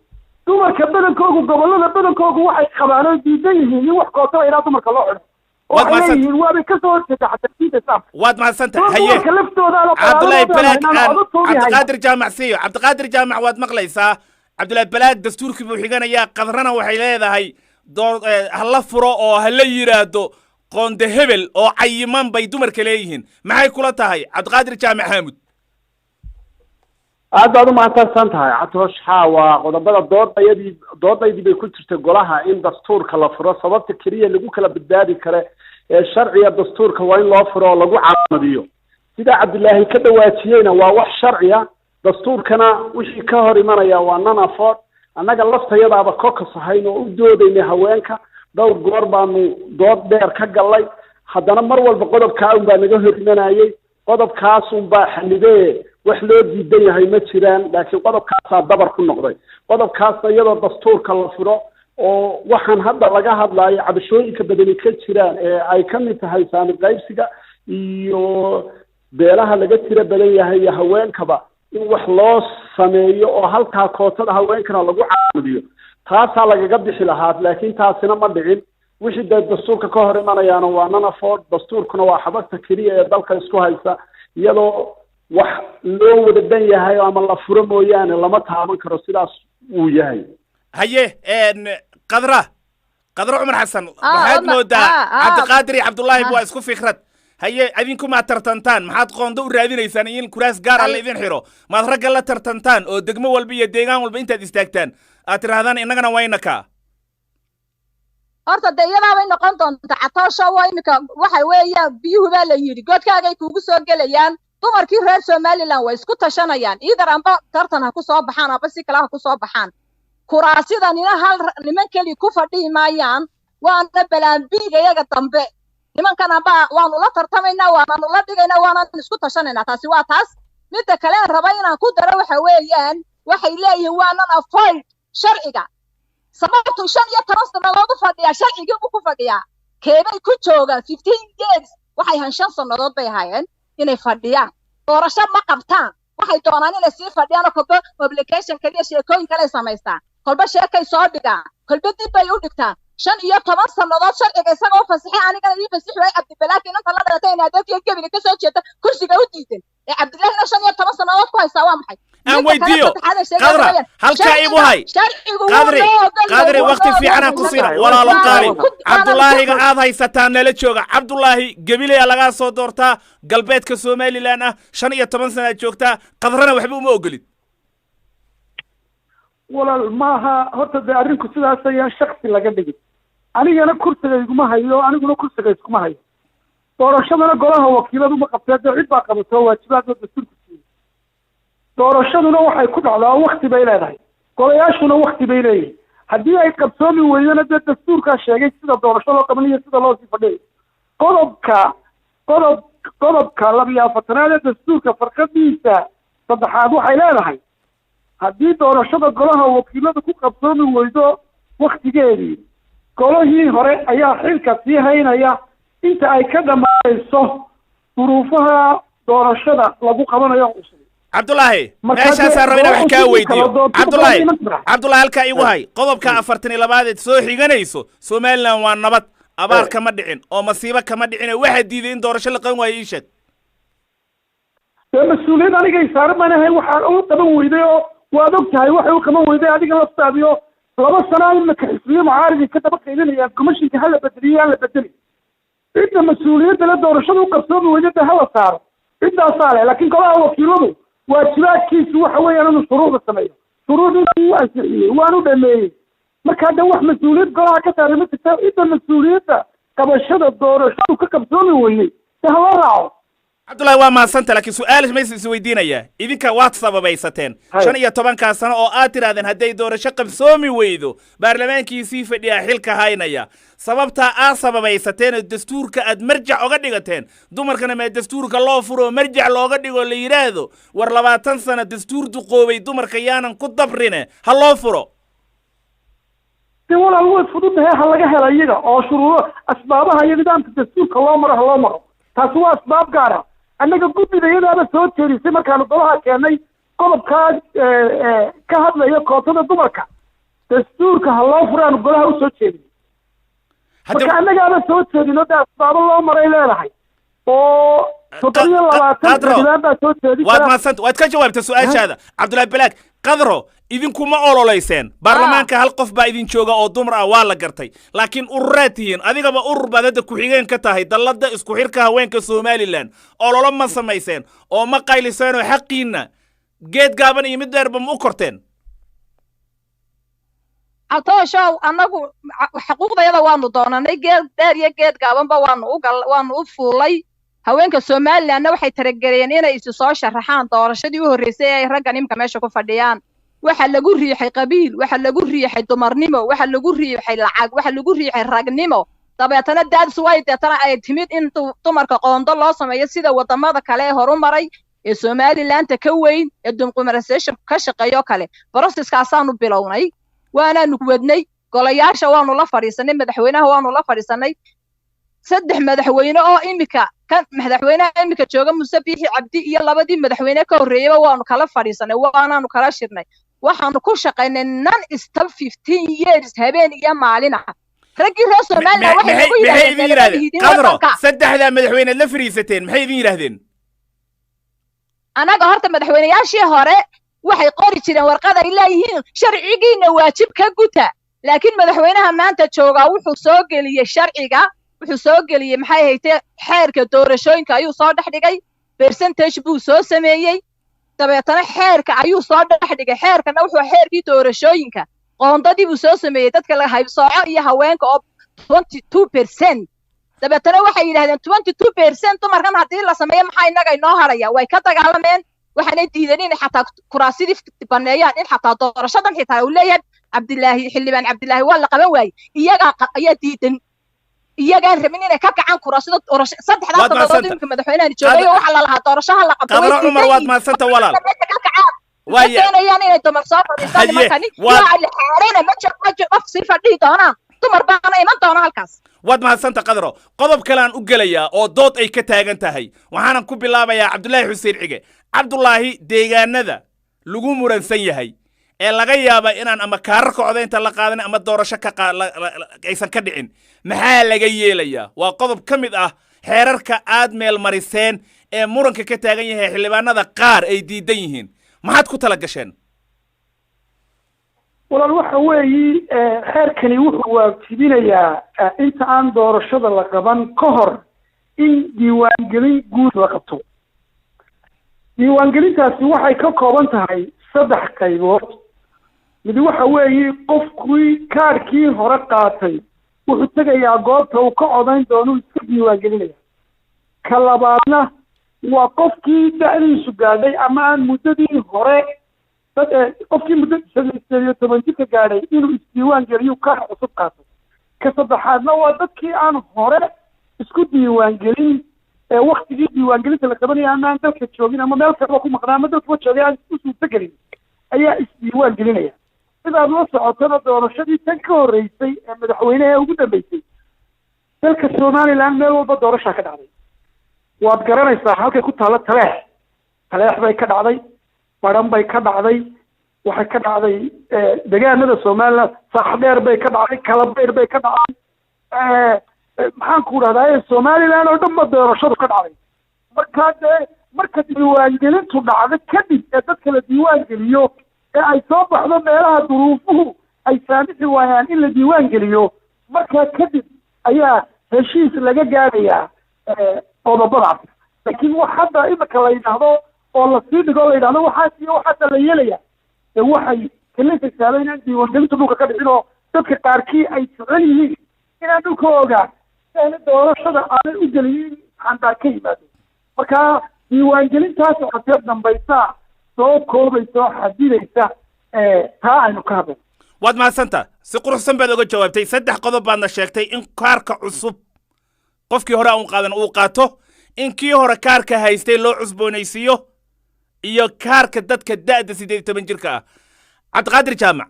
dumarka badankoogu waxay qabaan oo diidan yihiin in wax koota ilaa dumarka loo xidho waad mahadsantahay Cabdullaahi Balaag Cabdiqaadir Jaamacsiyo Cabdiqaadir Jaamac waad maqlaysaa Cabdullaahi Balaag dastuurkii buu xiganayaa qadrana waxay leedahay hala furo oo hala yiraahdo qoonde hebel oo cayiman bay dumarka leeyihiin maxay kula tahay Cabdiqaadir Jaamac Haamud aad baad u mahadsan tahay Catoosh waa qodobada doodaydii bay ku jirtay golaha in dastuurka la furo sababta kaliya lagu kala badbaadi kare ee sharciga dastuurka waa in loo furo lagu caamadiyo sida Cabdullaahi ka dhawaajiyayna waa wax sharciya dastuurkana wixii ka hor imanaya waa nanafood annaga laftayadaaba kokas ahayn oo u doodayna haweenka dhowr goor baanu dood dheer ka galay haddana mar walba qodobkaa un baa naga hor imanayay qodobkaas un baa xanibee wax loo diidan yahay ma jiraan laakiin qodobkaasaa dabar ku noqday qodobkaasna iyadoo dastuurka la furo oo waxaan hadda laga hadlayo cabashooyinka badani ka jiraan ee ay ka mid tahay saami qaybsiga iyo beelaha laga tira badan yahay iyo haweenkaba in wax loo sameeyo oo halkaa kootada haweenkana lagu caamadiyo taasaa lagaga bixi lahaa laakiin taasina ma dhicin wixii dee dastuurka ka hor imanayaana waa nana food dastuurkuna waa xabagta keliya ee dalka isku haysa iyadoo wax loo wada dan yahay ama la furo mooyaane lama taaban karo sidaas uu yahay haye qadra cumar xasan waxaad moodaa cabdiqaadir iyo cabdullaahi waa isku fikrad haye idinku ma tartantaan maxaad qoonda u raadinaysaan in kuraas gaar ah la idin xiro maad ragga la tartantaan oo degmo walba iyo deegaan walba intaad istaagtaan aad tirahdaan innagana wayna kaa horta de iyadaa bay noqon doonta catoosha waa imika waxa weeyaan biyuhu baa la yidhi godkaagay kuugu soo gelayaan dumarkii reer somaliland way isku tashanayaan iidar amba tartan ha ku soo baxaan amba si kale ha ku soo baxaan kuraasidana hal niman keli ku fadhihi maayaan waana balaambiiga iyaga dambe nimankan amba waanu la tartamaynaa waananu la dhigaynaa waananu isku tashanaynaa taasi waa taas midda kale raba inaan ku daro waxa weeyaan waxay leeyihiin waanan avoid sharciga sababtu 15 sannadood u fadhiyaa sharcigii buu ku fadhiyaa keebay ku joogaan 15 years waxay han 5 sannadood bay hayeen inay fadhiyaan doorasho ma qabtaan waxay doonaan inay sii fadhiyaan oo kolba publication kaliya sheekooyin kale samaystaan kolba sheekay soo dhigaan kolba dib bay u dhigtaan 15 sannadood sharciga isagoo fasaxay anigana ii fasaxay way cabdibalaaki inta la dhalatay inaa dadkii gabiga ka soo jeeda kursiga u diidan ee cabdilaahi 15 sannadood ku haysaa waa maxay aan weydiiyo qadra halka igu hay qadri waqti fiican aan ku siina walaalo qaali cabdullaahiga aad haysataan nala jooga cabdullaahi gabilaya laga soo doortaa galbeedka Somaliland ah 15 sano joogtaa qadrana waxba uma ogolid walaal maaha horta de arrinku sidaas ayaa shakhsi laga dhigay anigana kursiga iguma hayo aniguna kursiga iskuma hayo doorashadana golaha wakiiladu ma qabtay cid baa qabato waajibaadka dastuurka doorashaduna waxay ku dhacdaa waqti bay leedahay golayaashuna waqti bay leeyihiin haddii ay qabsoomi weydana dee dastuurkaa sheegay sida doorasho loo qabanayo sida loo sii fadhiyo qodobka 14 ee dastuurka farqadiisa 3 waxay leedahay haddii doorashada golaha wakiilada ku qabsoomi weydo waqtigeedii golihii hore ayaa xilka sii haynaya inta ay ka dhammaanayso duruufaha doorashada lagu qabanayo cusub cabdullaahi meeshaasaan rabina wax kaa weydiiyo cabdullaahi halkaa igu hay qodobka 42 soo xiganayso Somaliland waa nabad abaar kama dhicin oo masiibo kama dhicin waxa diiday in doorasho la qaban waayo ii sheeg mas'uuliyad aniga isaaran ma ahayn waxa uu qaban weyday oo waad ogtahay waxa uu qaban weyday adiga la saabiyo 2 sano in ka xisbiyo mucaaridi ka daba qeydinaya komishinka hal bedeliyo la bedeli inta mas'uuliyadda la doorashada u qabsoomi weyday hala saaro intaas saale laakiin golaha wakiiladu waajibaadkiisu waxa weeyaan inuu shuruucda sameeyo shuruucdii waa ansixiyey waanu dhameeyey marka hadda wax mas-uuliyad golaha ka saaran ma jirta inta mas-uuliyadda qabashada doorashadu ka qabsoomi weynay hala raaco cabdullaahi waa mahadsanta laakiin su-aal maysa isweydiinayaa idinka waad sababaysateen 15 sano oo aad tirahdeen hadday doorasho qabsoomi weydo baarlamaankiisii fadhiyaa xilka haynaya sababtaa aad sababaysateen oo dastuurka aad marjac oga dhigateen dumarkana mee dastuurka loo furo marjac looga dhigo la yidhaahdo war 20 sano dastuur duqoobay dumarka yaanan ku dabrine ha loo furo walaal way fududahay ha laga helo iyaga oo shuruudo asbaabaha iyo nidaamka dastuurka loo maro taasi waa asbaab gaara annaga guddida iyadaaba soo jeedisay markaanu golaha keennay qodobkaa ka hadlaya kootada dumarka dastuurka ha loo furaanu golaha u soo jeedin marka annagaaba soo jeedino de asbaabo loo maray leedahay oo 27 baa soo jeedi waad ka jawaabta su-aashaada cabdullaahi balaag qadro idinkuma ololeyseen baarlamaanka hal qof baa idin jooga oo dumar ah waa la gartay laakiin ururaad tihiin adigaba urur baad hadda ku-xigeen ka tahay dallada isku xirka haweenka Somaliland ololo ma samayseen oo ma qayliseen oo xaqiina geed gaaban iyo mid dheerba ma u korteen atooshow annagu xuquuqdayada waanu doonanay geed dheer iyo geed gaabanba waanu u fuulay haweenka Somalilandna waxay taragelayeen inay isu soo sharaxaan doorashadii u horeysay ay raggan imka meesha ku fadhiyaan waxa lagu riixay qabiil waxa lagu riixay dumarnimo waxa lagu riixay lacag waxa lagu riixay ragnimo dabeetana daadis way deetana ay timid in dumarka qoondo loo sameeyo sida wadamada kale ee horumaray ee Somaliland ka weyn ee dimuqraasiyada ka shaqeeyo kale processkaasaanu bilownay waanaanu wadnay golayaasha waanu la fariisanay madaxweynaha waanu la fariisanay 3 madaxweyne oo imika kan madaxweynaha imika jooga Muuse Biixi Cabdi iyo labadii madaxweyne ka horeeyay waanu kala fariisanay waanaanu kala shirnay waxaanu ku shaqaynay non stop 15 years habeen iyo maalin ah raggii reer Soomaaliland waxay ugu yiraahdeen qadro saddexda madaxweyne la fariisateen maxay idin yiraahdeen anaga horta madaxweynayaashii hore waxay qori jireen warqad ay leeyihiin sharcigiina waajib ka guta laakiin madaxweynaha maanta jooga wuxuu soo geliyay sharciga wuxuu soo geliyay maxay haytay xeerka doorashooyinka ayuu soo dhaxdhigay percentage buu soo sameeyay dabeetana xeerka ayuu soo dhaxdhigay xeerkana wuxuu xeerkii doorashooyinka qoondadii buu soo sameeyay dadka la haybsooco iyo haweenka oo 22% dabeetana waxay yiraahdeen 22% dumarkan hadii la sameeyo maxay inaga inoo haraya way ka dagaalameen waxaanay diideen in xataa kuraasidii baneeyaan in xataa doorashadan xitaa uu leeyahay xildhibaan cabdilaahi waa la qaban waayey iyaga ayaa diidan iyagaan rabin inay ka gacan kuraasida saddexdaa toddobaad imika madaxweynaha joogay waxa la lahaa doorashaha la qabto qadro Umar waad maasanta walaal waayaan inay dumar soo fadhiistaan markani waa la xaarana ma jiro qof si fadhi doona dumar baana iman doona halkaas waad mahadsanta qadro qodob kale aan u gelayaa oo dood ay ka taagan tahay waxaanan ku bilaabayaa cabdulaahi xuseen cige cabdulaahi deegaanada lagu muransan yahay ee laga yaaba inaan ama kaararka codaynta la qaadan ama doorasho aysan ka dhicin maxaa laga yeelayaa waa qodob ka mid ah xeerarka aad meel mariseen ee muranka ka taagan yahay xildhibaanada qaar ay diidan yihiin maxaad ku tala gasheen walaal waxa weeyi xeerkani wuxuu waajibinayaa inta aan doorashada la qaban ka hor in diiwaangelin guud la qabto diiwaangelintaasi waxay ka kooban tahay 3 qaybood mid waxa weeyi qofkii kaarkii hore qaatay wuxuu tagayaa goobta uu ka codayn doono iska diiwaangelinaya ka labaadna waa qofkii da'diisu gaadhay ama aan muddadii hore qofkii muddo 17 jirka gaadhay inuu isdiiwaan geliyo kaar cusub qaato ka saddexaadna waa dadkii aan hore isku diiwaan gelin waqtigii diiwaangelinta la qabanaya ama aan dalka joogin ama meel kale ku maqnaa ama dalka joogay aan u suurta gelin ayaa isdiiwaan gelinaya sidaad la socotana doorashadii tan ka horreysay ee madaxweynaha ugu dambeysay dalka Soomaaliland meel walba doorasho ka dhacday waad garanaysaa halkay ku taalo taleex bay ka dhacday baran bay ka dhacday waxay ka dhacday deegaanada Soomaaliland saxdheer bay ka dhacday kalabeer bay ka dhacday maxaan ku raadayay Soomaaliland oo dhan doorashadu ka dhacday marka diiwaangelintu dhacdo kadib ee dadka la diiwaan geliyo ee ay soo baxdo meelaha duruufuhu ay saamixi waayaan in la diiwaan geliyo markaa kadib ayaa heshiis laga gaarayaa qodobadaas laakiin wax hadda imika la yidhaahdo oo la sii dhigo la yidhaahdo waxaas iyo waxaasa la yeelaya waxay kalinkaysaaba inaan diiwaangelintu dhulka ka dhicin oo dadka qaarkii ay jecel yihiin inaan dhulka ogaa si doorashada aanay u gelin xandaar ka yimaado marka diiwaangelintaas waxaa dambaysaa soo koobaysa oo xadidaysa taa aynu ka hadlayno waad mahadsanta si quruxsan baad oga jawaabtay 3 qodob baadna sheegtay in kaarka cusub qofkii hore aan qaadan uu qaato in kii hore kaarka haystay loo cusboonaysiiyo iyo kaarka dadka da'da 18 jirka ah cabdiqaadir jaamac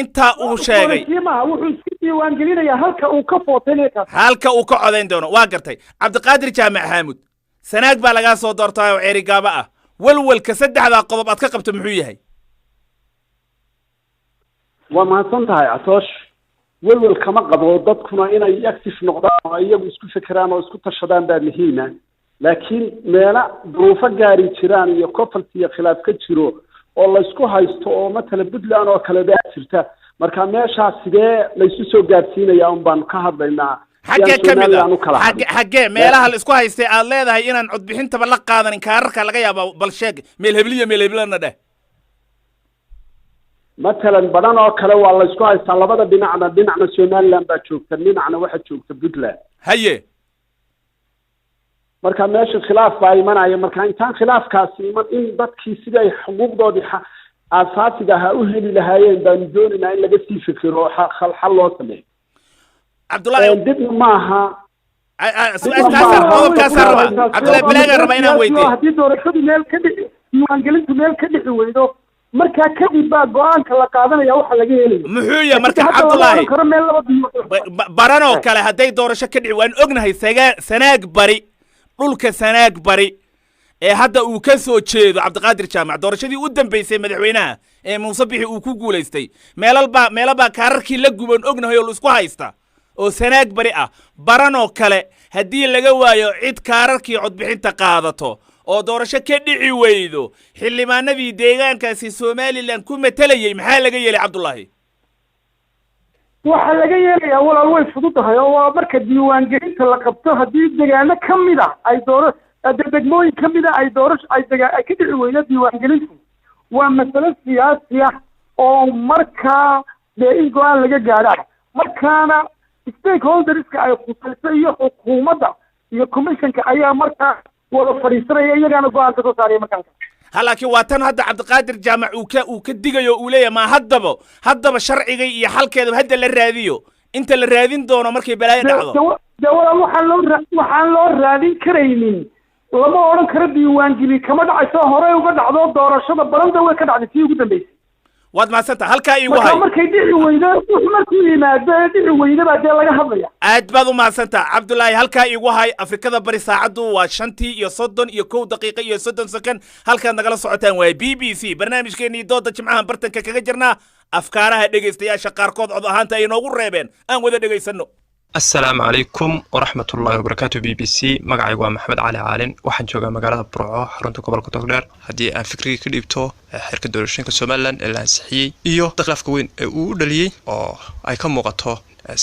inta uu sheegay wuxuu iska diiwaan gelinayaa halka uu ka footeynaya halka uu ka codayn doono waa gartay cabdiqaadir jaamac xaamud sanaag baa laga soo doortay oo ceeri gaaba ah walwalka 3 qodob aad ka qabto muxuu yahay waa mahadsan tahay Atoosh walwal kama qabo dadkuna inay active noqdaan oo iyagu isku fikiraan oo isku tashadaan baa muhiim ah laakiin meela duruufo gaari jiraan iyo conflict iyo khilaaf ka jiro oo la isku haysto oo matala Puntland oo kale baa jirta marka meesha sidee la isu soo gaarsiinaya un baan ka hadlaynaa xagee kamid xagee meelaha la isku haystay aad leedahay inaan codbixintaba la qaadanin kaararka laga yaabo bal sheeg meel hebliya dheh مثلا بدن oo kale waa la isku haystaa labada dhinacna Soomaaliland baa joogta dhinacna waxa joogta Puntland haye marka meesha khilaaf baa imanaya marka intaan khilaafkaasi iman in dadkii siday xuquuqdoodii asaasiga ah u heli lahaayeen baan doonayna in laga sii fikiro xal loo sameeyo Cabdullaahi dib maaha Cabdullaahi Bilaaga raba inaan weydiiyo hadii doorashadu meel ka dhici diiwaangelintu meel ka dhici weydo marka kadib baa go'aanka la qaadanaya waxa laga helayo muxuu yahay marka Cabdullaahi baran oo kale haday doorasho ka dhici waan ognahay sanaag bari dhulka sanaag bari ee hadda uu ka soo jeedo Cabdiqaadir Jaamac doorashadii u dambeysay madaxweynaha ee Muuse Bixi uu ku guuleystay meelaba kaararkii la guban ognahay oo isku haysta oo sanaag bari ah baranoo kale haddii laga waayo cid kaararkii codbixinta qaadato oo doorasho ka dhici weydo xildhibaanadii deegaankaasi Somaliland ku matalayay maxaa laga yeelay Cabdullaahi waxa laga yeelayaa walaal way fududahay oo waa marka diiwaangelinta la qabto haddii deegaano ka mid ah ay degmooyin ka mid ah ay ka dhici weydo diiwaangelintu waa mas'alo siyaasi ah oo markaa dee in go-aan laga gaadhaa markaana stakeholderska ay khusayso iyo xukuumadda iyo commissionka ayaa markaa wada fadhiisanaya iyagaana go-aan ka soo saaraya markaas laakiin waa tan hadda Cabdiqaadir Jaamac uu ka digayo uu leeyahay ma haddaba sharciga iyo xalkeeda hadda la raadiyo inta la raadin doono markay balaayo dhacdo walaal waxaan loo raadin karaynin lama odhan karo diiwaangeli kama dhacayso horey uga dhacdo doorashada balanda way ka dhacday tii ugu dambeysay waad maasanta halkaa igu hay markay dhici weydo markuu yimaado dhici weydo baa dee laga hadlaya aad baad u maasanta Cabdullaahi halkaa igu hay Afrikada bari saacadu waa 5:31 daqiiqo iyo 30 second halka nagala socotaan waa BBC barnaamijkeennii dooda jimcahan bartanka kaga jirnaa afkaaraha dhageystayaasha qaarkood cod ahaanta ay noogu reebeen aan wada dhageysano السلام عليكم ورحمة الله وبركاته BBC مقعي محمد علي عالن waxaan joogaa magaalada Burco xarunta gobolka Togdheer hadii aan fikriga ka dhibto xirka doorashooyinka Somaliland ee la ansixiyay iyo dakhliga weyn ee uu dhaliyay oo ay ka muuqato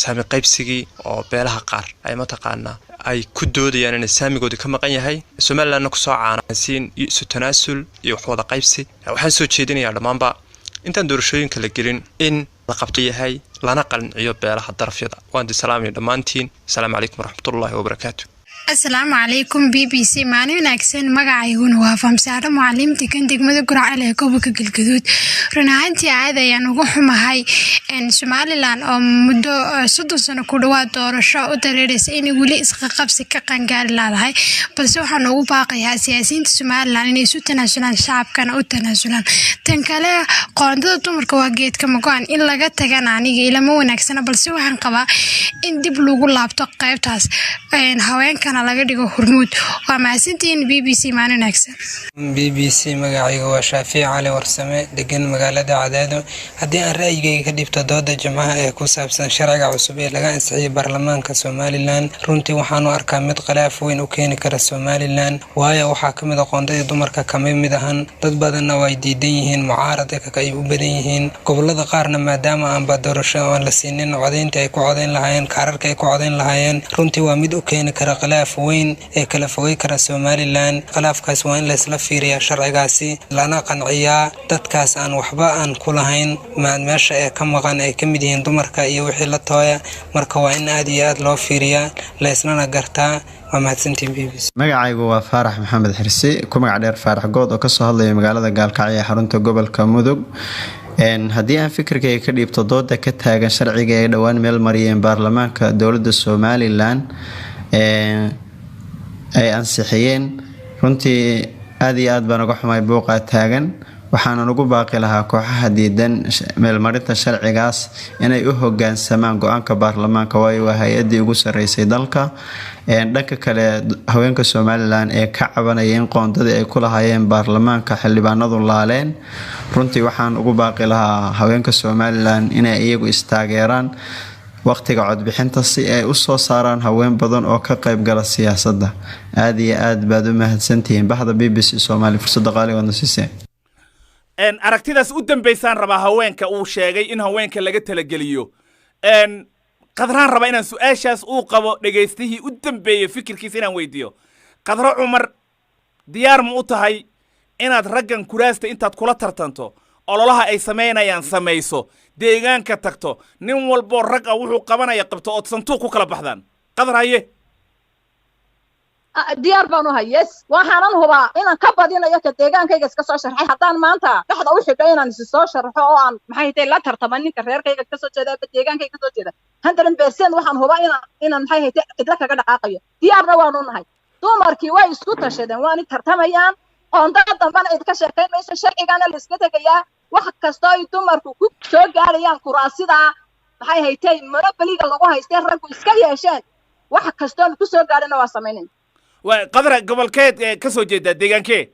saami qaybsigii oo beelaha qaar ay mataqaana ay ku doodayaan in saamigooda ka maqan yahay Somaliland ku soo caanaysiin isu tanaasul iyo wax wada qaybsi waxaan soo jeedinayaa dhamaanba intaan doorashooyinka la gelin in la qabto yahay lana qalciyo beelaha darafyada waan salaamay dhamaantiin assalaamu calaykum waraxmatullaahi wabarakaatuh السلام عليكم BBC مانو ناكسن مقعيون وافهم سارة معلمتي كان دقمة قرعة لكوبك القدود رناهنتي عادة يعني وحما هاي ان سوماليلاند او مدو 6 سنة كودوات دورشة ودريريس اني ولي اسقا قبسي كقنقاري لالهاي بس waxaan ugu baaqayaa siyaasiyiinta Soomaaliland inay isu tanaazulaan shacabkana u tanaazulaan tan kale qoondada dumarka waa geedka mago'an in laga tagan aniga ilama wanaagsana balse waxaan qabaa in dib lagu laabto qaybtaas haweenkana laga dhigo hormuud waa maasintiin BBC maana naagsan BBC magacayga waa Shaafiic Cali Warsame degan magaalada Cadaado hadii aan raayigayga ka dhibto dooda jamaca ee ku saabsan sharciga cusub ee laga ansixiyay baarlamaanka Somaliland runtii waxaan u arkaa mid khilaaf weyn u keeni kara Somaliland waayo waxa kamid ah qoondada dumarka kamid ahan dad badan way diidan yihiin mucaaradka ay u badan yihiin gobolada qaarna maadaama aan doorasho aan la siinin codeynta ay ku codeyn lahaayeen kaararka ay ku codeyn lahaayeen runtii waa mid u keeni kara khilaaf weyn ee kala fogay kara Somaliland khilaafkaas waa in la isla fiiriyaa sharcigaasi lana qanciyaa dadkaas aan waxba aan ku lahayn meesha ee ka maqan ay kamid yihiin dumarka iyo wixii la tooya marka waa in aad iyo aad loo fiiriyaa la islana gartaa ومحسنتين BBC magacaygu waa Faarax Maxamed Xirsi ku magac dheer Faarax Good oo ka soo hadlaya magaalada Gaalkacyo ee xarunta gobolka Mudug haddii aan fikirkayga ka dhiibto dooda ka taagan sharciga ay dhawaan meel mariyeen baarlamaanka dowladda Somaliland ay ansixiyeen runtii aad iyo aad baan uga xumay buuqa taagan waxaan ugu baaqi lahaa kooxaha diidan meel marinta sharcigaas inay u hoggaansamaan go'aanka baarlamaanka waayo waa hay'adii ugu sareysay dalka dhanka kale haweenka Somaliland ee ka cabanayeen qoondada ay ku lahaayeen baarlamaanka xildhibaanadu laaleen runtii waxaan ugu baaqi lahaa haweenka Somaliland inay iyagu istaageeraan waqtiga codbixinta si ay u soo saaraan haween badan oo ka qayb gala siyaasadda aad iyo aad baad u mahadsantihiin bahda BBC Soomaali fursada qaali wadna siisay aragtidaas u dambeysaan rabaa haweenka uu sheegay in haweenka laga talageliyo qadraan raba inaan su'aashaas uu qabo dhageystihii u dambeeyay fikirkiisa inaan weydiiyo qadro Cumar diyaar ma u tahay inaad raggan kuraasta intaad kula tartanto ololaha ay sameynayaan samayso deegaanka tagto nin walbo rag ah wuxuu qabanaya qabto oo santuuq ku kala baxdaan qadraaye diyaar baan u hayes waxaanan hubaa inaan ka badinayo ka deegaankayga iska soo sharxay haddaan maanta dhaxda u xidho inaan is soo sharxo oo aan maxay tahay la tartamo ninka reerkayga ka soo jeeda deegaankayga ka soo jeeda 100% waxaan hubaa inaan maxay tahay cidla kaga dhaqaaqayo diyaarna waan u nahay dumarkii way isku tashadeen waan tartamayaan qoondada dambana cid ka sheekaynayso sharcigana la iska tagayaa wax kasta ay dumarku ku soo gaarayaan kuraasida maxay haytay monopoliga lagu haystay raggu iska yeesheen wax kasta oo ku soo gaarana waa sameeyeen وقدر قبل كيت كسو جدا ديغانكي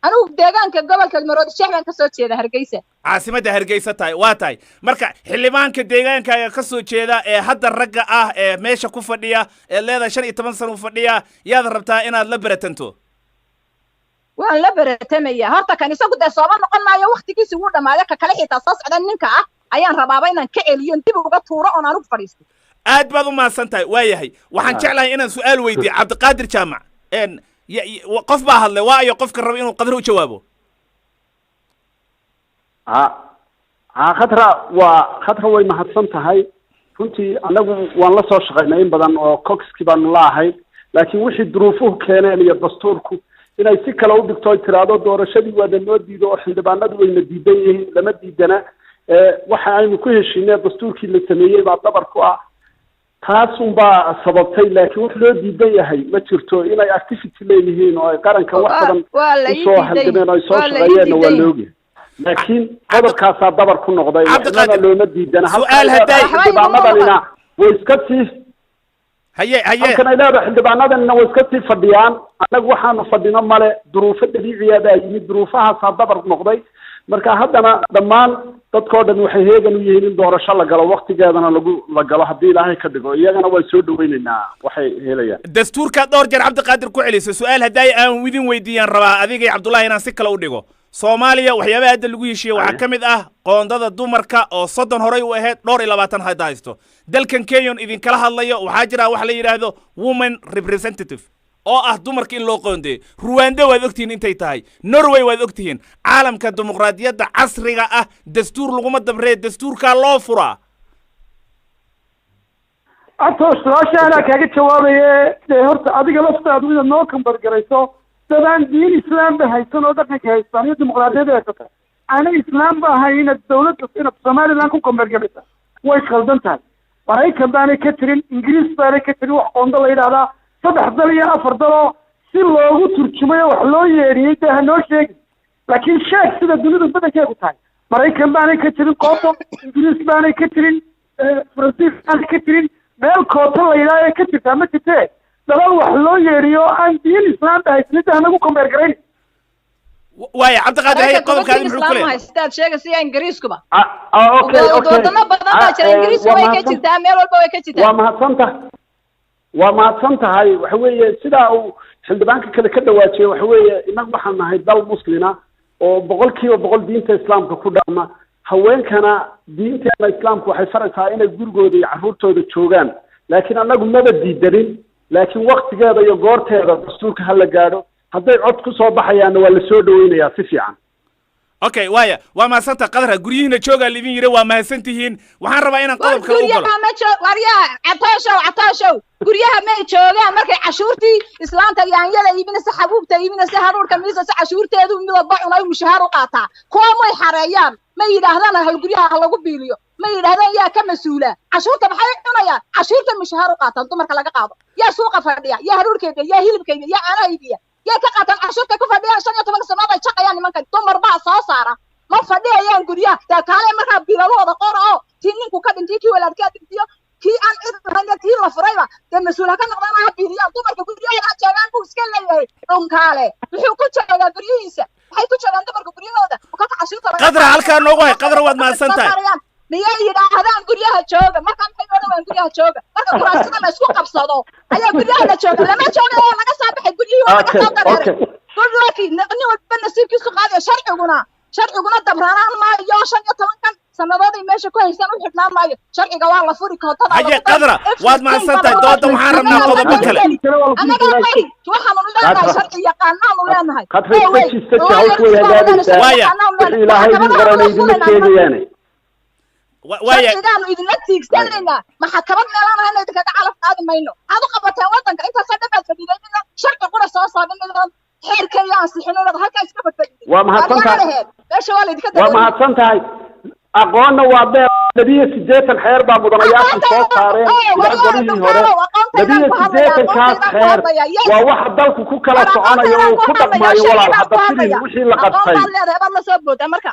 anigu deegaanka gobolka Maroodi Sheekh baan ka soo jeeda Hargeysa caasimadda Hargeysa tahay waa tahay marka xildhibaanka deegaankaaga ka soo jeeda ee hadda ragga ah ee meesha ku fadhiya ee leeda 15 sano u fadhiya yaad rabtaa inaad la baratanto waan la baratamaya horta kan isagu de soo noqon maayo waqtigiisa uu dhamaaday ka kale xitaa soo socda ninka ah ayaan rabaaba inaan ka celiyo dib uga tuuro oo aan u fadhiisto aad baad u maasantahay waayahay waxaan jeclahay inaan su'aal weydiiyo Cabdiqaadir Jaamac qof baa hadlay waa iyo qofka raba inuu qadar u jawaabo khadra way mahadsan tahay runtii anagu waan la soo shaqaynay in badan oo coxki baan laahay laakiin wixii duruufuhu keeneen iyo dastuurku inay si kale u dhigto tiraado doorashadii waa noo diido oo xildhibaanadu wayna diidan yihiin lama diidana waxa aynu ku heshiinay dastuurkii la sameeyay baa dabar ku ah taas baa sababtay laakiin wax loo diidan yahay ma jirto inay activity leeyihiin oo ay qaranka wax badan soo halgameen oo soo shaqeeyeen waa loogi laakiin qodobkaas dabar ku noqday waxna looma diidana su'aal haday xildhibaanadana way iska sii halkan ay leedahay xildhibaanadana way iska sii fadhiyaan anagu waxaanu fadhino male duruufo dabiiciya baa yimid duruufahaas dabar noqday marka haddana dhammaan dadkoo dhan waxay heegan u yihiin in doorasho la galo waqtigeedana la galo haddii ilaahay ka dhigo iyagana way soo dhaweynaynaa waxay helayaan dastuurka dhowr jeer Cabdiqaadir ku celisay su'aal haday aan widin weydiiyaan rabaa adiga iyo Cabdullaahi inaan si kale u dhigo Soomaaliya waxyaabaha hadda lagu heshiiyay waxa kamid ah qoondada dumarka oo 30 horay u ahayd 22 hadda haysto dalkan Kenya idin kala hadlayo waxa jira wax la yiraahdo women representative oo ah dumarka in loo qoondeeyo Rwanda waad ogtiin intay tahay Norway waad ogtiin caalamka dimuqraadiyadda casriga ah dastuur laguma dabree dastuurka loo furaa su'aashaana kaaga jawaabaye horta adiga laftaadu inaad noo kambargarayso dadaan diin islaam ba haysan oo dhaqanka haystaan iyo dimuqraadiyadda haysata aanay islaam ba ahayn inaad dowladda inaad Somaliland ku kambargaraysa way khaldan tahay Maraykan baanay ka tirin Ingiriis baanay ka tirin wax qondo la yidhaahdaa 3 dal iyo 4 dal si loogu turjumayo wax loo yeeriyay taa noo sheegi laakiin sheeg sida dunida badankeedu tahay Maraykan baanay ka tirin qondo Ingiriis baanay ka tirin Faransiis baanay ka tirin meel koota la yidhaahdo ka jirta ma jirtee dalal wax loo yeeriyo aan diin islaam haysan taa nagu kambargarayn واي عبد القادر هي قبل كلام حكومة استاذ شيخ سي انجليزكم اوكي ودنا بدنا جرى انجليزي way ka jirtaa meel walba way ka jirtaa waa mahadsantahay hay waxa weeye sida uu xildhibaanka kale ka dhawaajiyay waxa weeye inagu waxaan nahay dal muslima oo 100% diinta islaamka ku dhaqma haweenkana diinta islaamku waxay faraysaa inay gurigooda iyo carruurtooda joogaan laakiin anagu maba diidanin laakiin waqtigeeda iyo goorteeda dastuurka hala gaadho hadday cod ku soo baxayaan waa la soo dhaweynayaa si fiican okay waaya waa ma santa qadra guriyina jooga lidin yiri waa mahadsantihiin waxaan rabaa inaan qodobka u galo wariyaa cataashow guriyaha ma joogaan markay cashuurtii islaanta yaanyada iibinaysa xabuubta iibinaysa haruurka miisasa cashuurteedu midaba cunay mushaar u qaataa kuwa may xareeyaan ma yiraahdaan hal guryaha lagu biiliyo ma yiraahdaan yaa ka masuula cashuurta maxay cunayaan cashuurta mushaar u qaataan dumarka laga qaado yaa suuqa fadhiya yaa haruurkeeda yaa hilibkeeda yaa ana iibiya yaa ka qaatan cashuurta ku fadhiyaan 15 sano ay shaqayaan nimanka dumar baa soo saara ma fadhiyaan guryaha taa kale marka biiladooda qoro tii ninku ka dhintay kii walaadka dhintay kii aan cidna tii la furayba de masuula ka noqdaan biiliyaan dumarka guryaha joogaan buu iska leeyahay dhunkaale wuxuu ku joogaa guryihiisa waxay ku joogaan dumarka guryahooda ka cashuurta qadra halka noogu hay qadra waad maasantahay miyay yiraahdaan guryaha jooga marka maxay wadaan guryaha jooga marka kuraasada la isku qabsado ayaa guryaha la jooga lama jooga oo laga soo baxay guryihi oo laga soo dareeray guryaha nin walba nasiibkiisu qaadayo sharciguna dabranaan ma iyo 15 sanadood ay meesha ku haysan u xidhnaan maayo sharciga waa la furi kootada haye qadra waad maasantahay dooda waxaan rabnaa qodobo kale anaga way waxaan u leeyahay sharci yaqaanaan u leenahay qadra istajiista hawshu hagaagaysaa ilaahay idin garanay idin sheegayaan شرعيان إذن نتيجتنا ما حكمت ملنا هنا إذا كذا على هذا ما إنه هذا قبته وطن أنت صدقت في ذلك شرط قرى صاصة من حير كيان سحنا هذا هكذا إسكبت وما هتصنت إيش والد كذا وما هتصنت هاي أقولنا وابد نبي سجيت الحير بمدريات الصوت صارين نبي سجيت كان خير وواحد ضلك كوكلا صعنا يوم كتب ما يولى حتى سيرين وش اللي قد صير هذا سبب أمريكا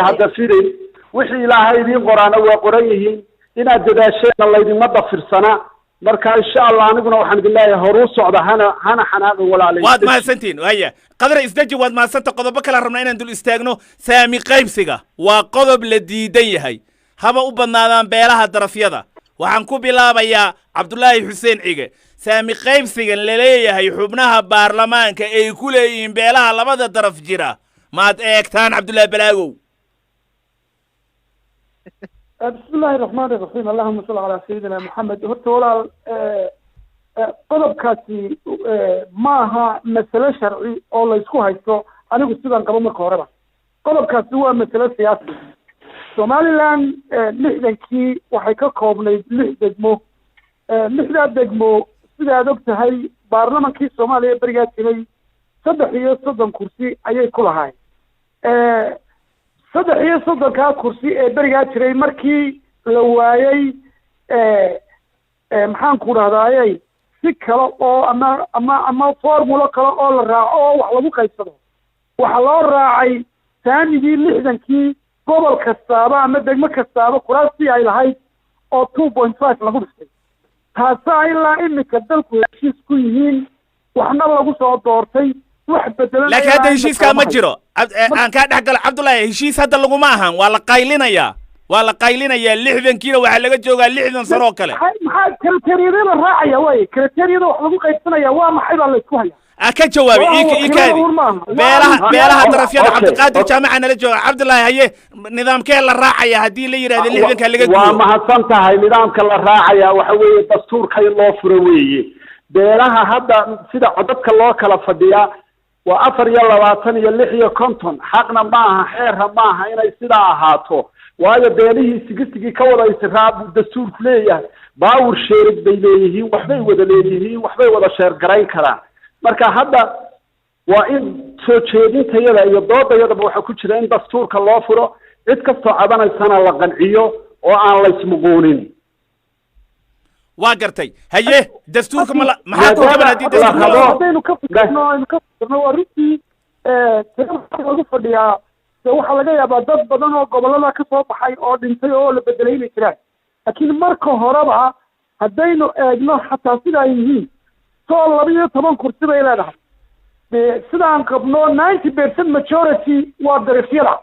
هذا فيري وحي إلهي دين قرآن وقريه إن الدداشين الله يدين مدى في السنة marka insha allah aniguna waxaan idin leeyahay horuu socda hana xanaaqin walaalay waad mahadsantiin haya qadar isdeji waad mahadsanta qodobo kale rabnaa inaan dul istaagno saami qaybsiga waa qodob la diidan yahay haba u badnaadaan beelaha darafyada waxaan ku bilaabayaa cabdulaahi xuseen cige saami qaybsigan la leeyahay xubnaha baarlamaanka ay ku leeyihiin beelaha labada daraf jira maad eegtaan cabdulaahi balaagow بسم الله الرحمن الرحيم اللهم صل على سيدنا محمد هرتولا قضب كاسي ماها مسألة شرعي أو لا يسكو هايستو أنا قلت سيدان قبل مكوربا قضب كاسي هو مسألة سياسي سومالي لان لحدا كي وحيكا كوبني لحدا دمو لحدا دمو سيدا دوكت هاي بارلمان كي سومالي بريغاتي لي صدحية صدن كرسي أيي كل هاي صدق هي صدق كرسي برجع تري مركي لوايي محن كورة هاي سكلا أو أما فورمولا كلا أو الراعي وحلو قيسده وحلو الراعي ثاني دي لحظة كي قبل كسابة مدة ما كسابة كراسي هاي لهاي أو 2.5 لغوستي هذا إلا إنك كدل كل كلين وحنا لغوس دورتي لكن هذا هشيس كان مجرى أنا كان حق عبد الله هشيس هذا اللي قماها ولا قايلين يا لحظة كذا وعلى جوجا لحظة صاروك له ما كريتيريا الراعي وين كريتيريا وحنا قيسنا يا وام حيل الله يسويها أكيد جوابي إيك بيرها درفيا عبد القادر جامعنا لجوا عبد الله هي نظام كيل الراعي هدي اللي يراد اللي كان لقى وما حصلتها هاي نظام كيل الراعي وحوي الدستور كي الله فروي بيرها هذا سيدا عددك الله كلا فديا وأفر يلا واتن يلحي كنتم حقنا معها حيرها معها إنا يصير هاتو وهذا بينه سجستي كولا يسراب الدستور كليه باور شيرك بينه وحبي ودليه وحبي ودا شير قرين كرا مركا هذا وإن سوتشيدين تيلا يضاد يضرب وحكوشرين دستور كالله فرو إتكفتو عبنا السنة لقنعيو وأنا ليس مقولين واقرتي هيه دستوركم ما حاكم قبل هذه دستور waxa laga yaabaa dad badan oo gobolada ka soo baxay oo dhintay oo la bedelay inay jiraan laakiin marka horeba haddaynu eegno xataa sida ay yihiin soo 12 kursi bay leedahay sidaan qabno 90% majority waa darafyada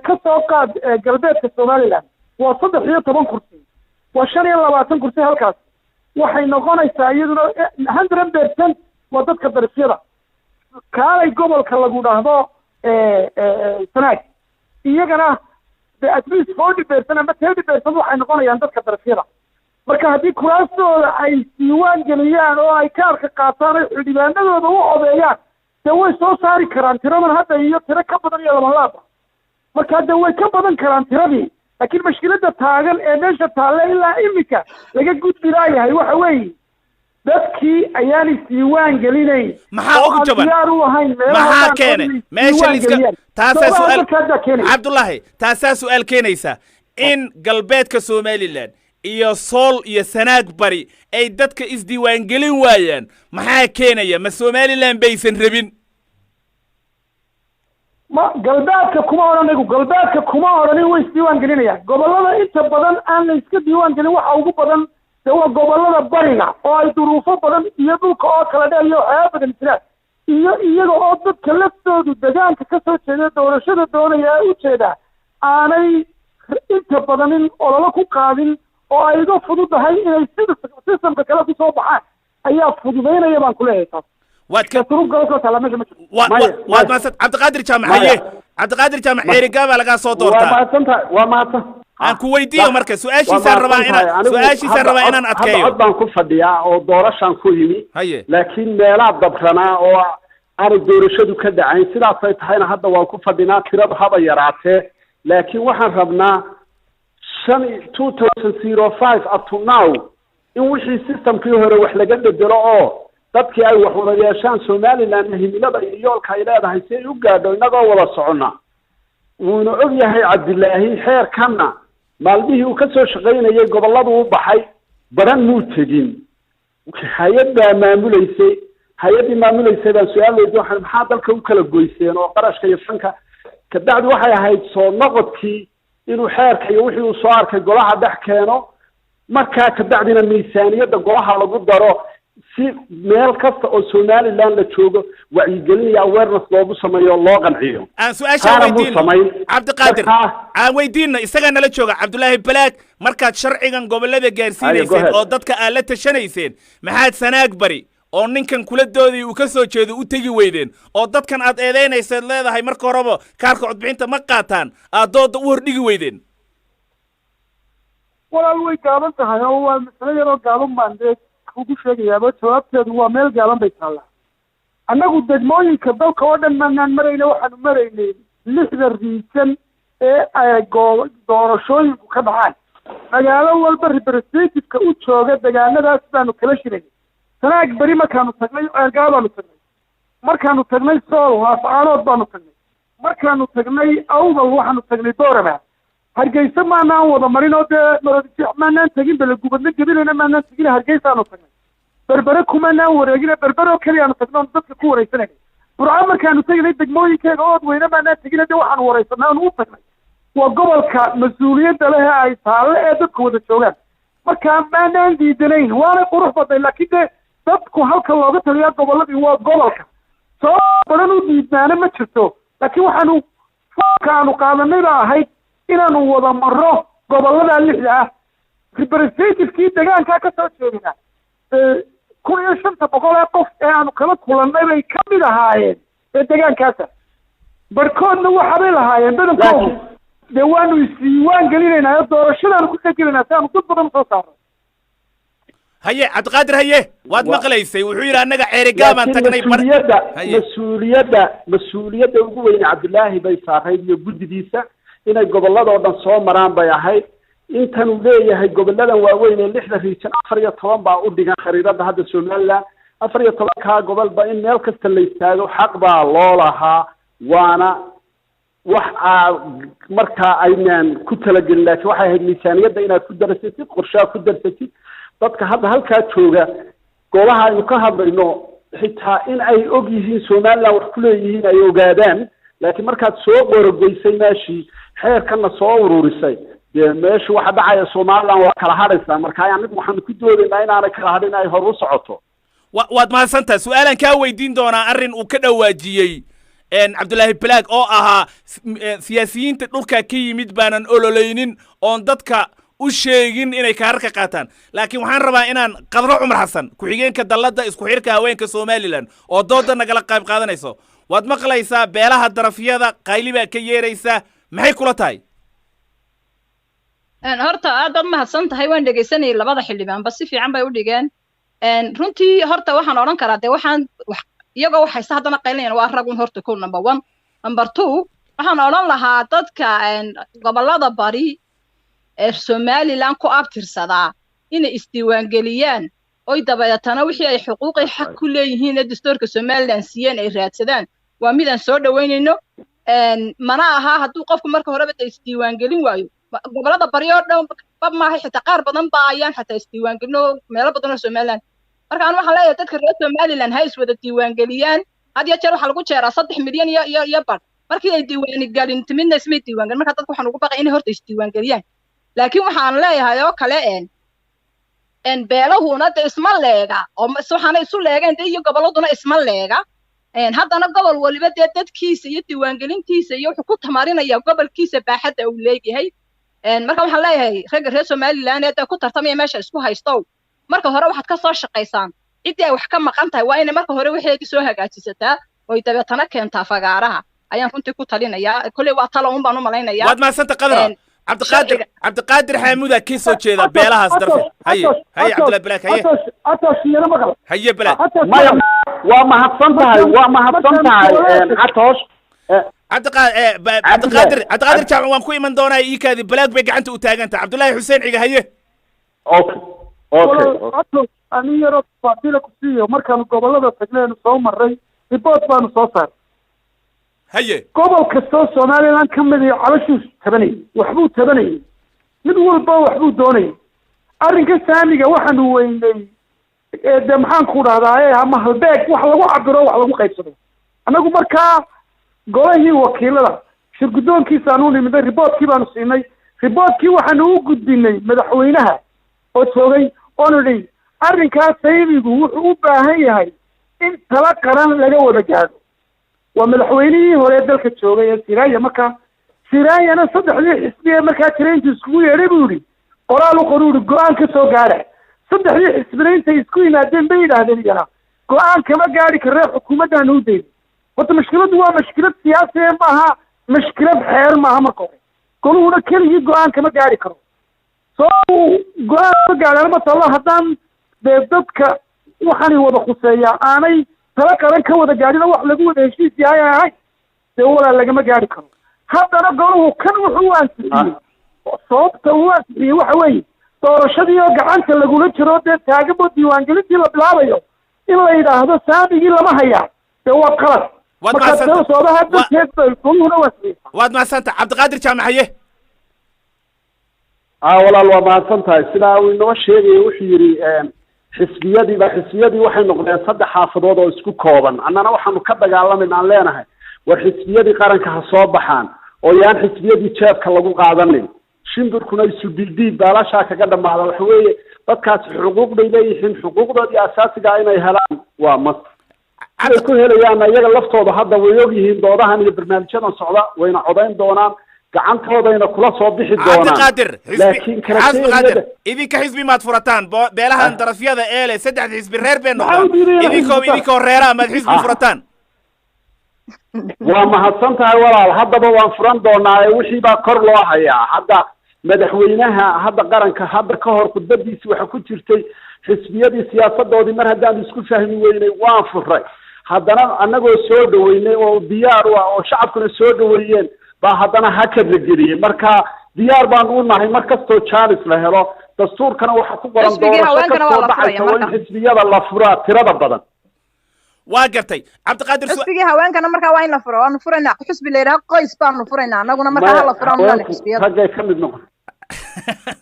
ka soo qaad galbeedka Soomaaliland waa 13 kursi waa 25 kursi halkaas waxay noqonaysaa iyaduna 100% waa dadka darafyada kaalay gobolka lagu dhaahdo سناك iyagana at least 40% ama 30% waxay noqonayaan dadka darafyada marka haddii kuraastooda ay diiwaan geliyaan oo ay kaarka qaataan ay xildhibaanadooda u odeeyaan dee way soo saari karaan tiradan hadda iyo tiro ka badan iyo laba laaba marka dee way ka badan karaan tiradii laakiin mashkiladda taagan ee meesha taalle ilaa imika laga gudbi laayahay waxa weeye dadkii ayaan isdiiwaan gelinayn maxaa ugu jaban maxaa keenay meesha liska taasaa su'aal cabdullaahi taasaa su'aal keenaysa in galbeedka Somaliland iyo sool iyo sanaag bari ay dadka isdiiwaan gelin waayaan maxaa keenaya ma Somaliland baysan rabin ma galbeedka kuma oran way isdiiwaan gelinayaan gobolada inta badan aan la iska diiwaan gelin waxa ugu badan waa gobolada bariga oo ay duruufo badan iyo dhulka oo kala dheer iyo waxyaabo badan jiraan iyo iyaga oo dadka laftoodu deegaanka ka soo jeeda doorashada doonaya u jeeda aanay inta badan in ololo ku qaadin oo ay uga fududahay inay systemka kale ku soo baxaan ayaa fududaynaya baan ku leeyahay taas waad maasad cabdiqaadir jaamacaye cabdiqaadir jaamac eerigaabaa lagaa soo doortaa waa mahadsan aan ku weydiiyo marka su'aashiisaan rabaa inaan adkeeyo cod baan ku fadhiyaa oo doorashaan ku yimi laakiin meelaa dabranaa oo aanay doorashadu ka dhacayn sidaasay tahayna hadda waan ku fadhinaa tirada haba yaraatee laakiin waxaan rabnaa 2005 up to now in wixii systemkii hore wax laga bedelo oo dadkii ay wax wada yeeshaan Somaliland himilada iyo yoolka ay leedahay si ay u gaadho inagoo wada soconna wuuna og yahay Cabdilaahi xeerkana maalmihii uu ka soo shaqaynayay goboladu u baxay baran muu tegin hay'adda maamuleysay baan su'aal weydiin waxaan maxaa dalka u kala goyseen oo qarashka iyo fanka ka bacdi waxay ahayd soo noqodkii inuu xeerka iyo wixii uu soo arkay golaha dhex keeno markaa kabacdina miisaaniyadda golaha lagu daro si meel kasta oo Somaliland la joogo wacyigelin iyo awareness loogu sameeyo loo qanciyo aan su'aasha weydiin Cabdiqaadir aan weydiin isaga nala jooga Cabdullaahi Balaag markaad sharcigan gobolada gaarsiinayseen oo dadka aad la tashanayseen maxaad Sanaag bari oo ninkan kula doodii uu ka soo jeedo u tagi weydeen oo dadkan aad eedeynaysaad leedahay marka horeba kaarka codbixinta ma qaataan aad dooda u hordhigi weydeen walaal way gaaban tahay oo waa mas'alo yar oo gaaban baan ugu sheegayaaba jawaabteedu waa meel gaaban bay taallaa annagu degmooyinka dalka oo dhan maanaan marayna waxaanu maraynay 6 riisan ee ay doorashooyinku ka dhacaan magaalo walba representative-ka u jooga deegaanadaas baanu kala shirayay Sanaag bari markaanu tagnay Ceelgaab baanu tagnay markaanu tagnay Sool Laascaanood baanu tagnay markaanu tagnay Awdal waxaanu tagnay Boorama Hargeysa maanaan wada marin oo dee maanaan tagin bal gubadna gabilena maanaan tagin Hargeysa aanu tagnay berbere kumanaan wareegina berbere oo kaliya aanu tagnay dadka ku wareysanay Burco markaanu tagnay degmooyinkeeda oo weyna maanaan tagin dee waxaanu wareysanaa oo u tagnay waa gobolka mas'uuliyadda leh ay taale ee dadku wada joogaan marka maanaan diidanayn waana qurux badan laakiin dadku halka looga taliya goboladii waa gobolka soo badan u diidnaana ma jirto laakiin waxaanu kaanu qaadanay baa ahayd inaanu wada maro gobolada 6 ah representative-kii deegaanka ka soo jeedina 1500 qof ee aanu kala kulannay bay ka mid ahaayeen ee deegaankaas barkoodna waxa bay lahaayeen badankoodu dee waanu isdiiwaan gelinaynaa doorashadaanu ku qaybgelaynaa si aanu dad badan soo saarno haye Cabdiqaadir haye waad maqlaysay wuxuu yiri anaga ceerigaabaan tagnay mas'uuliyadda ugu weyn Cabdullaahi bay saaray iyo guddidiisa inay gobolada oo dhan soo maraan bay ahayd intan uu leeyahay goboladan waaweyn ee 6 riisan 14 baa u dhigan khariidada hadda Somaliland 14 ka gobolba in meel kasta la istaago xaq baa loo lahaa waana wax marka aynaan ku talagelin laakiin waxay ahayd miisaaniyadda inaad ku darasatid qorshaha ku darsatid dadka hadda halkaa jooga golaha aynu ka hadlayno xitaa in ay og yihiin Somaliland wax ku leeyihiin ay ogaadaan laakiin markaad soo qorogeysay meeshii xeerkana soo ururisay dee meesha waxa dhacaya Somaliland waa kala hadhaysaa marka anigu waxaan ku doodaynaa inaanay kala hadhin ay hor u socoto waad mahadsantahay su'aalan kaa weydiin doonaa arrin uu ka dhawaajiyey Cabdullaahi Balaag oo ahaa siyaasiyiinta dhulka ka yimid baanan ololeynin oon dadka u sheegin inay kaarka qaataan laakiin waxaan rabaa inaan Qadro Cumar Xasan ku xigeenka dalladda isku xirka haweenka Somaliland oo dooda nagala qayb qaadanayso waad maqlaysaa beelaha darafyada qayliba ka yeeraysa maxay kula tahay horta aad mahadsan tahay waan dhageysanay labada xildhibaanba si fiican bay u dhigeen runtii horta waxaan oran karaa de waxaan iyagoo waxay haddana qaylinayaan waa ragun horta ko number 1 number 2 waxaan oran lahaa dadka gobolada bari ee Somaliland ku abtirsadaa inay isdiiwaan geliyaan oo dabadeetana wixii ay xuquuq ay xaq ku leeyihiin ee dastuurka Somaliland siiyeen ay raadsadaan waa mid aan soo dhaweynayno mana aha hadduu qofku marka horeba isdiiwaan gelin waayo gobolada bari oo dhan bab maahay xitaa qaar badan baa ayaan xitaa isdiiwaan gelino meelo badan oo Somaliland marka aan waxaan leeyahay dadka reer Somaliland hay is wada diiwaan geliyaan had iyo jeer waxa lagu jeeraa 3 milyan iyo bad markii ay diiwaan gelin timidna ismay diiwaan gelin marka dadku waxaan ugu baqay inay horta isdiiwaan geliyaan laakiin waxaan leeyahay oo kale beelahuna isma leega oo waxaana isu leegeen iyo goboladuna isma leega haddana gobol waliba dadkiisa iyo diiwaan gelintiisa iyo wuxuu ku tamarinaya gobolkiisa baaxadda uu leeyahay marka waxaan leeyahay ragga reer Somaliland ee ku tartamaya meesha isku haysto marka hore waxaad ka soo shaqaysaan cidii ay wax ka maqan tahay waa in marka hore wixii soo hagaajisataa oo dabeetana keentaa fagaaraha ayaan runtii ku talinayaa kulli waa talo un baan u malaynayaa waad maasanta Qadra Cabdiqaadir Xamuud ka soo jeeda beelahaas darfe haye Cabdullaahi Balaag haye Balaag waa mahadsan tahay Atoosh Cabdiqaadir Jaamac waan ku iman doonaa iikaadi Balaag bay gacanta u taagantaa Cabdullaahi Xuseen Ciga haye okay ani yaro fadila ku siiyo markaan gobolada tagneenu soo maray report baanu soo saaray haye gobol kasta Somaliland ka mid ah cabashiis tabanay waxbuu tabanay mid walba waxbuu doonay arrinka saamiga waxaanu weynay ee maxaan ku dhahdaa ama halbeeg wax lagu cabiro wax lagu qaybsado anagu markaa golahii wakiilada shirgudoonkiisa aanu nimid reportkii baanu siinay reportkii waxaanu u gudbinay madaxweynaha oo joogay oonu idhi arrinkaas saybigu wuxuu u baahan yahay in tala qaran laga wada gaadho waa madaxweynihii hore dalka joogay ee siraaya markaa siraayana saddexdii xisbi ee markaa jirayntu iskugu yeedhay buu yidhi qoraal u qoru yidhi go-aan ka soo gaadha saddexdii xisbina intay isku yimaadeen bay yidhaahdeen iyana go-aan kama gaadhi karree xukuumaddaana u dayday horta mashkiladdu waa mashkilad siyaasi ee maaha mashkilad xeer maaha marka hore goluhuna keligii go-aan kama gaadhi karo soo go-aan kama gaadhaan ma talo haddaan dee dadka waxaanay wada khuseeyaa aanay tala qaran ka wada gaadhina wax lagu wada heshiis yahay ahay dee walaal lagama gaadhi karo haddana goluhu kan wuxuu u ansixiyey sababta uu ansixiyey waxa weeye doorashadii oo gacanta lagula jiro dee taagabo diiwaangelintii la bilaabayo in la yidhaahdo saamigii lama hayaa dee waa qalad waad mahadsantahay cabdiqaadir jaamacaye walaal waa mahadsan tahay sidaa uu inoo sheegaya wuxuu yidhi xisbiyadii waxay noqdeen 3 xaafadood oo isku kooban annana waxaanu ka dagaalamayna aan leenahay war xisbiyadii qaranka ha soo baxaan oo yaan xisbiyadii jeebka lagu qaadanin shimbirkuna isu dildiid baalashaa kaga dhamaada waxa weeye dadkaasi xuquuq bay leeyihiin xuquuqdoodii asaasiga inay helaan waa mas ay ku helayaan iyaga laftooda hadda way og yihiin doodahan iyo barnaamijyadan socda wayna codayn doonaan gacantoodayna kula soo bixi doonaan laakiin cabdiqaadir idinka xisbi maad furataan beelahan darafyada eele 3 xisbi reer been noqdaan idinkoo reera maad xisbi furataan waa mahadsan tahay walaal haddaba waan furan doonaa wixii baa kor loo hayaa hadda madaxweynaha hadda qaranka hadda ka hor khudbadiisi waxa ku jirtay xisbiyadii siyaasadoodii mar haddaan isku fahmi weynay waan furay haddana annagoo soo dhaweynay oo diyaar u ah oo shacabkuna soo dhaweeyeen baa haddana hakad la geliyey marka diyaar baan u nahay mar kastoo jaanis la helo dastuurkana waxa ku qoran doorasho kastoo dhacaysa waa in xisbiyada la furaa tirada badan waa gartay cabdiqaadir xisbigii haweenkana markaa waa in la furo waanu furaynaa xisbi la yidhaha qoys baanu furaynaa annaguna markaa hala furaan male xisbiyada raggay ka mid noqon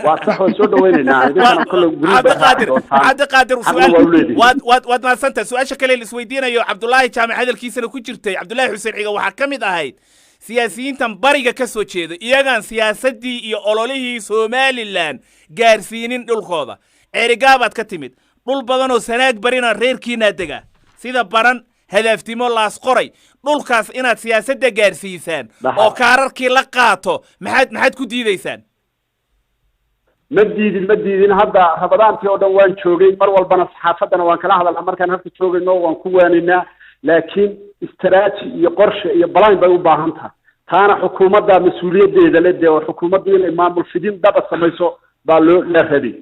waa sax waan soo dhaweynaynaa idinkana kale cabdiqaadir waad mahadsantahay su-aasha kale la isweydiinayo cabdullaahi jaamac hadalkiisana ku jirtay cabdullaahi xuseen ciga waxaa ka mid ahayd siyaasiyiintan bariga ka soo jeeda iyagaan siyaasaddii iyo ololihii somalilan gaarsiinin dhulkooda ceerigaabaad ka timid dhul badan oo sanaag barina reerkiinaa dega sida baran hadaaftimo laas qoray dhulkaas inaad siyaasadda gaarsiisaan oo kaararkii la qaato maxaad ku diidaysaan ma diidin hadda rabadaantii oo dhan waan joogay mar walbana saxaafaddana waan kala hadalnaa markaan halka joogayno waan ku waaninaa laakiin istaraati iyo qorshe iyo balaan bay u baahan tahay taana xukuumadda mas-uuliyaddeeda le dee oo xukuumaddu inay maamul fidin dhaba samayso baa la rabay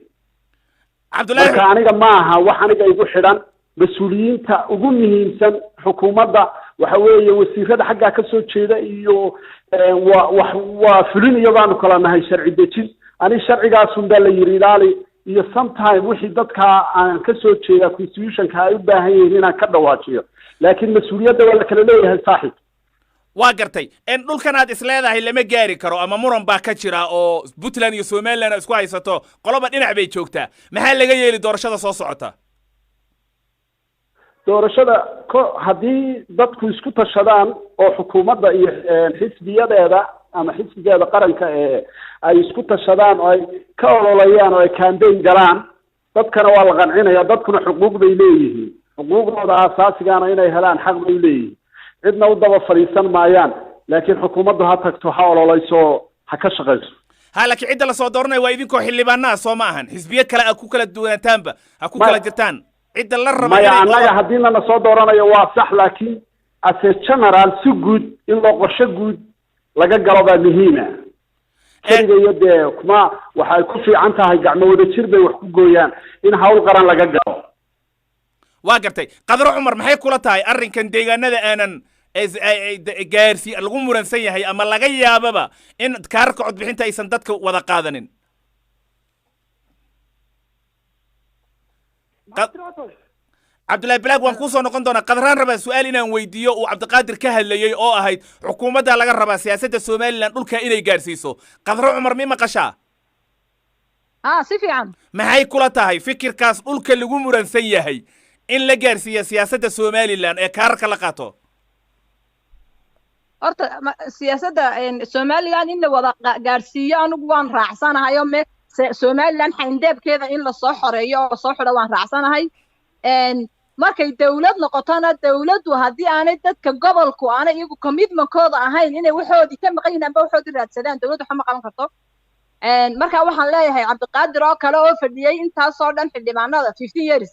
marka aniga ma aha wax aniga igu xidhan mas-uuliyiinta ugu muhiimsan xukuumadda waxa weeye wasiirada xaggaa ka soo jeeda iyo waa fulin iyo baanu kala nahay sharci dejin ani sharcigaasun baa la yidhi ilaali iyo sometime wixii dadka aan ka soo jeeda constitutionka ay u baahan yihiin inaan ka dhawaajiyo laakiin mas-uuliyadda waa la kala leeyahay saaxiib waa gartay dhulkan aad is leedahay lama gaari karo ama muran baa ka jira oo puntland iyo somaliland isku haysato qoloba dhinac bay joogtaa maxaa laga yeeli doorashada soo socota doorashada haddii dadku isku tashadaan oo xukuumadda iyo xisbiyadeeda ama xisbigeeda qaranka ay isku tashadaan oo ay ka ololayaan oo ay campaign galaan dadkana waa la qancinaya dadkuna xuquuq bay leeyihiin xuquuqdooda aasaasigaana inay helaan xaq bay leeyihiin cidna u daba fadhiisan maayaan laakiin xukuumaddu ha tagto ha ololayso ha ka shaqayso laakiin cidda lasoo dooranaya waa idinkoo xildhibaanaa soo ma ahan xisbiye kale a ku kala duwanataanba ha ku kala jirtaan cidda la raba maya annaga haddii lana soo dooranayo waa sax laakiin ase general si guud in loo qorsho guud laga galo baa muhiima keliga iyo dee kuma waxay ku fiican tahay gacmo wada jir bay wax ku gooyaan in hawl qaran laga galo waa gartay qadro cumar maxay kula tahay arrinkan deegaanada aanan gaarsi lagu muransan yahay ama laga yaababa in kaararka codbixinta aysan dadka wada qaadanin cabdullaahi bilaag waan kuusoo noqon doonaa qadraan rabaa su-aal inaan weydiiyo uu cabdiqaadir ka hadlayey oo ahayd xukuumadda laga rabaa siyaasadda somalilan dhulka inay gaarsiiso qadro cumar mi maqashaa si fiican maxay kula tahay fikirkaas dhulka lagu muransan yahay in la gaarsiiyo siyaasadda somalilan ee kaararka la qaato horta siyaasadda somalilan in la wada gaarsiiyo anigu waan raacsanahayo Somaliland xayndeebkeeda in la soo xoreeyo oo la soo xidho waan raacsanahay markay dawlad noqotona dawladdu haddii aanay dadka gobolku aanay iyagu commitmentkooda ahayn inay waxoodii ka maqan yihiin amba waxoodii raadsadaan dawladdu waxa ma qaban karto marka waxaan leeyahay Cabdiqaadir oo kale oo fadhiyay intaasoo dhan xildhibaanada 15 years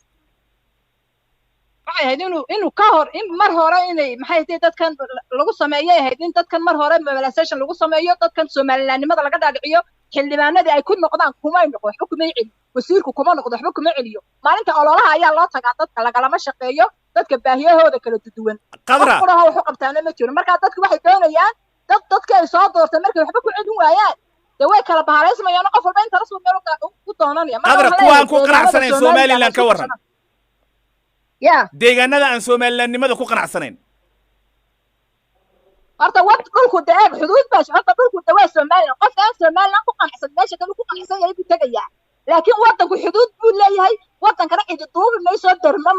waxay ahayd inuu ka hor in mar hore inay maxay tahay dadkan lagu sameeyay ahayd in dadkan mar hore mobilization lagu sameeyo dadkan Somalilandnimada laga dhaadhiciyo xildhibaanadii ay ku noqdaan kuma noqdo waxba kuma celiyo wasiirku kuma noqdo waxba kuma celiyo maalinta ololaha ayaa loo tagaa dadka lagalama shaqeeyo dadka baahiyahooda kala duwan qadra wuxuu qabtaana ma jiro marka dadku waxay doonayaan dadka ay soo doortay markay waxba ku celin waayaan way kala bahareysmayaan qof walba inta rasmi meel ku doonanaya qadra kuwaan ku qanacsanayn Somaliland ka waran deegaanada aan Somalilandnimada ku qanacsanayn horta wad dhulku daag xuduud baash horta dhulku dawaa Somaliland qof aan Somaliland ku qanacsan meesha kale ku qanacsan yahay tagaya laakiin wadanku xuduud buu leeyahay wadankana cid duubi mayso darma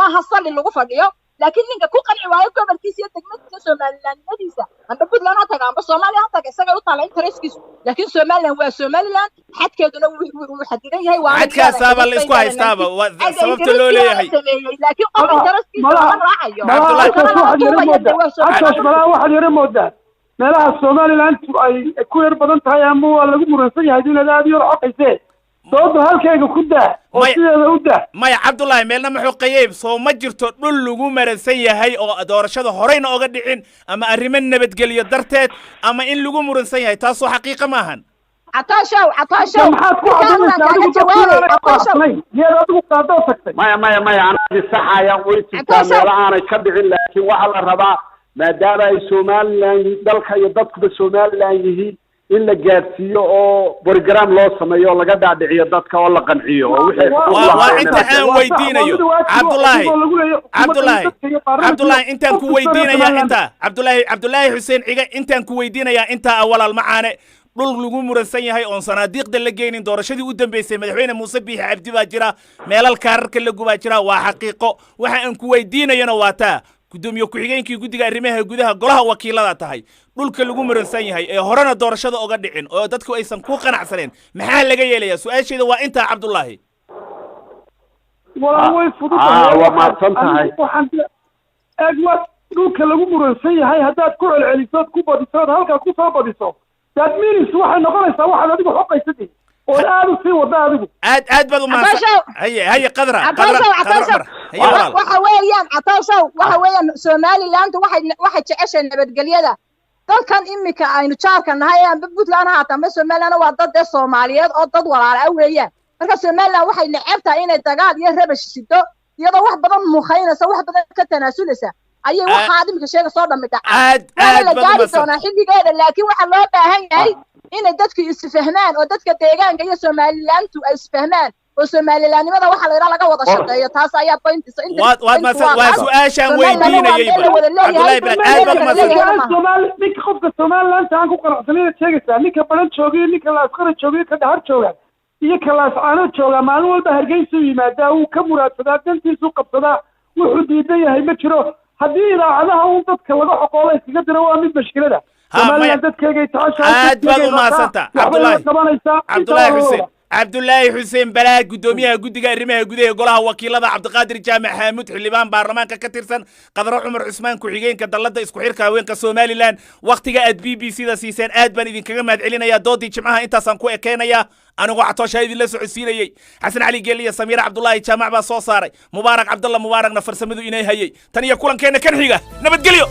maaha sali lagu fadhiyo laakiin ninka ku qanci waayo gobolkiisa iyo degmadiisa Somalilandnimadiisa amba Puntland ha taga amba Soomaaliya ha taga isaga u talay interestkiisu laakiin Somaliland waa Somaliland xadkeeduna wuu xadidan yahay waa xadkaasaba la isku haystaaba sababta loo leeyahay laakiin qof interestkiisa ma raacayo waxaad yara moodaa meelaha Somaliland ay ku yar badan tahay ama waa lagu muransan yahay inaad aad yar xoqaysay doodo halkayga ku daa oo sideeda u daa maya Cabdullaahi meelna ma xoqayay soo ma jirto dhul lagu maransan yahay oo doorashada horeyna oga dhicin ama arrimo nabadgelyo darteed ama in lagu muransan yahay taas oo xaqiiqo ma ahan عطاشو maxaad ku caddaynaysaa yeed adigu qaadoo tagtay maya anaa disaxayaan way jirtaa meelo aanay ka dhicin laakiin waxaa la rabaa maadaama ay Somaliland dalka iyo dadkuba Somaliland yihiin in la gaarsiiyo oo program loo sameeyo laga dhaadhiciyo dadka oo la qanciyo oo wixii waa inta aan weydiinayo Cabdullaahi intaan ku weydiinayaa inta Cabdullaahi Xuseen Ciga intaan ku weydiinayaa inta walaal macaane dhul lagu muransan yahay oo sanaadiiqda la geeynin doorashadii u dambeysay madaxweyne Muuse Biixi Cabdi baa jira meelal kaararka la gubaa jira waa xaqiiqo waxa aan ku weydiinayana waa taa gudoomiye ku-xigeenkii guddiga arrimaha gudaha golaha wakiilada tahay dhulka lagu muransan yahay ee horena doorashada uga dhicin oo dadku aysan ku qanacsaneen maxaa laga yeelayaa su'aasheeda waa inta Cabdullaahi wala way fududahay waa maadsan tahay eegma dhulka lagu muransan yahay haddaad ku celceliso ku badiso halka ku soo badiso that means waxay noqonaysaa waxaad adigu xoqaysatay oo aad u sii wada adigu aad baad u maasay hay qadra waxa weeyaan Somaliland waxay jeceshay nabadgelyada dalkan imika aynu jaarka nahay amba Puntland ha taama Somaliland waa dad Soomaaliyeed oo dad walaal ah weeyaan marka Somaliland waxay necebtaa inay dagaal iyo rabash sido iyadoo wax badan muxaynaysa wax badan ka tanaasuleysa ayay waxa imika sheega soo dhamida aad baad xilligeeda laakiin waxa loo baahan yahay inay dadku isfahmaan oo dadka deegaanka iyo Somaliland ay isfahmaan oo Somalilandnimada waxa la yiraahdo laga wada shaqeeyo taas ayaa pointiisa inta waa su'aashan weydiinayay Cabdullaahi bin aad baad Somaliland ninka qofka Somaliland aan ku qanacsanay sheegaysaa ninka balan joogay ninka la askari joogay ka dhahar jooga iyo kala aano jooga maalin walba Hargeysa yimaada uu ka muraadsadaa dantiisu qabsadaa wuxuu diidan yahay ma jiro haddii idaacadaha uu dadka laga xoqoolay iskaga diro waa mid mashkilada Somaliland dadkeega aad baad u maasanta Cabdullaahi Xuseen Balaag gudoomiyaha guddiga arrimaha gudaha golaha wakiilada Cabdiqaadir Jaamac Xaamud xildhibaan baarlamaanka ka tirsan Qadro Cumar Cusmaan ku-xigeenka dalada isku xirka haweenka Somaliland waqtiga aad BBC-da siiseen aad baan idinkaga mahadcelinayaa doodii jimcaha intaasaan ku ekeenayaa anigoo Catoosha idin la socodsiinayay Xasan Cali Geeliya Samiir Cabdullaahi Jaamac baa soo saaray Mubaarak Cabdalla Mubaaragna farsamadu inay hayay tan iyo kulankeena kan xiga nabadgelyo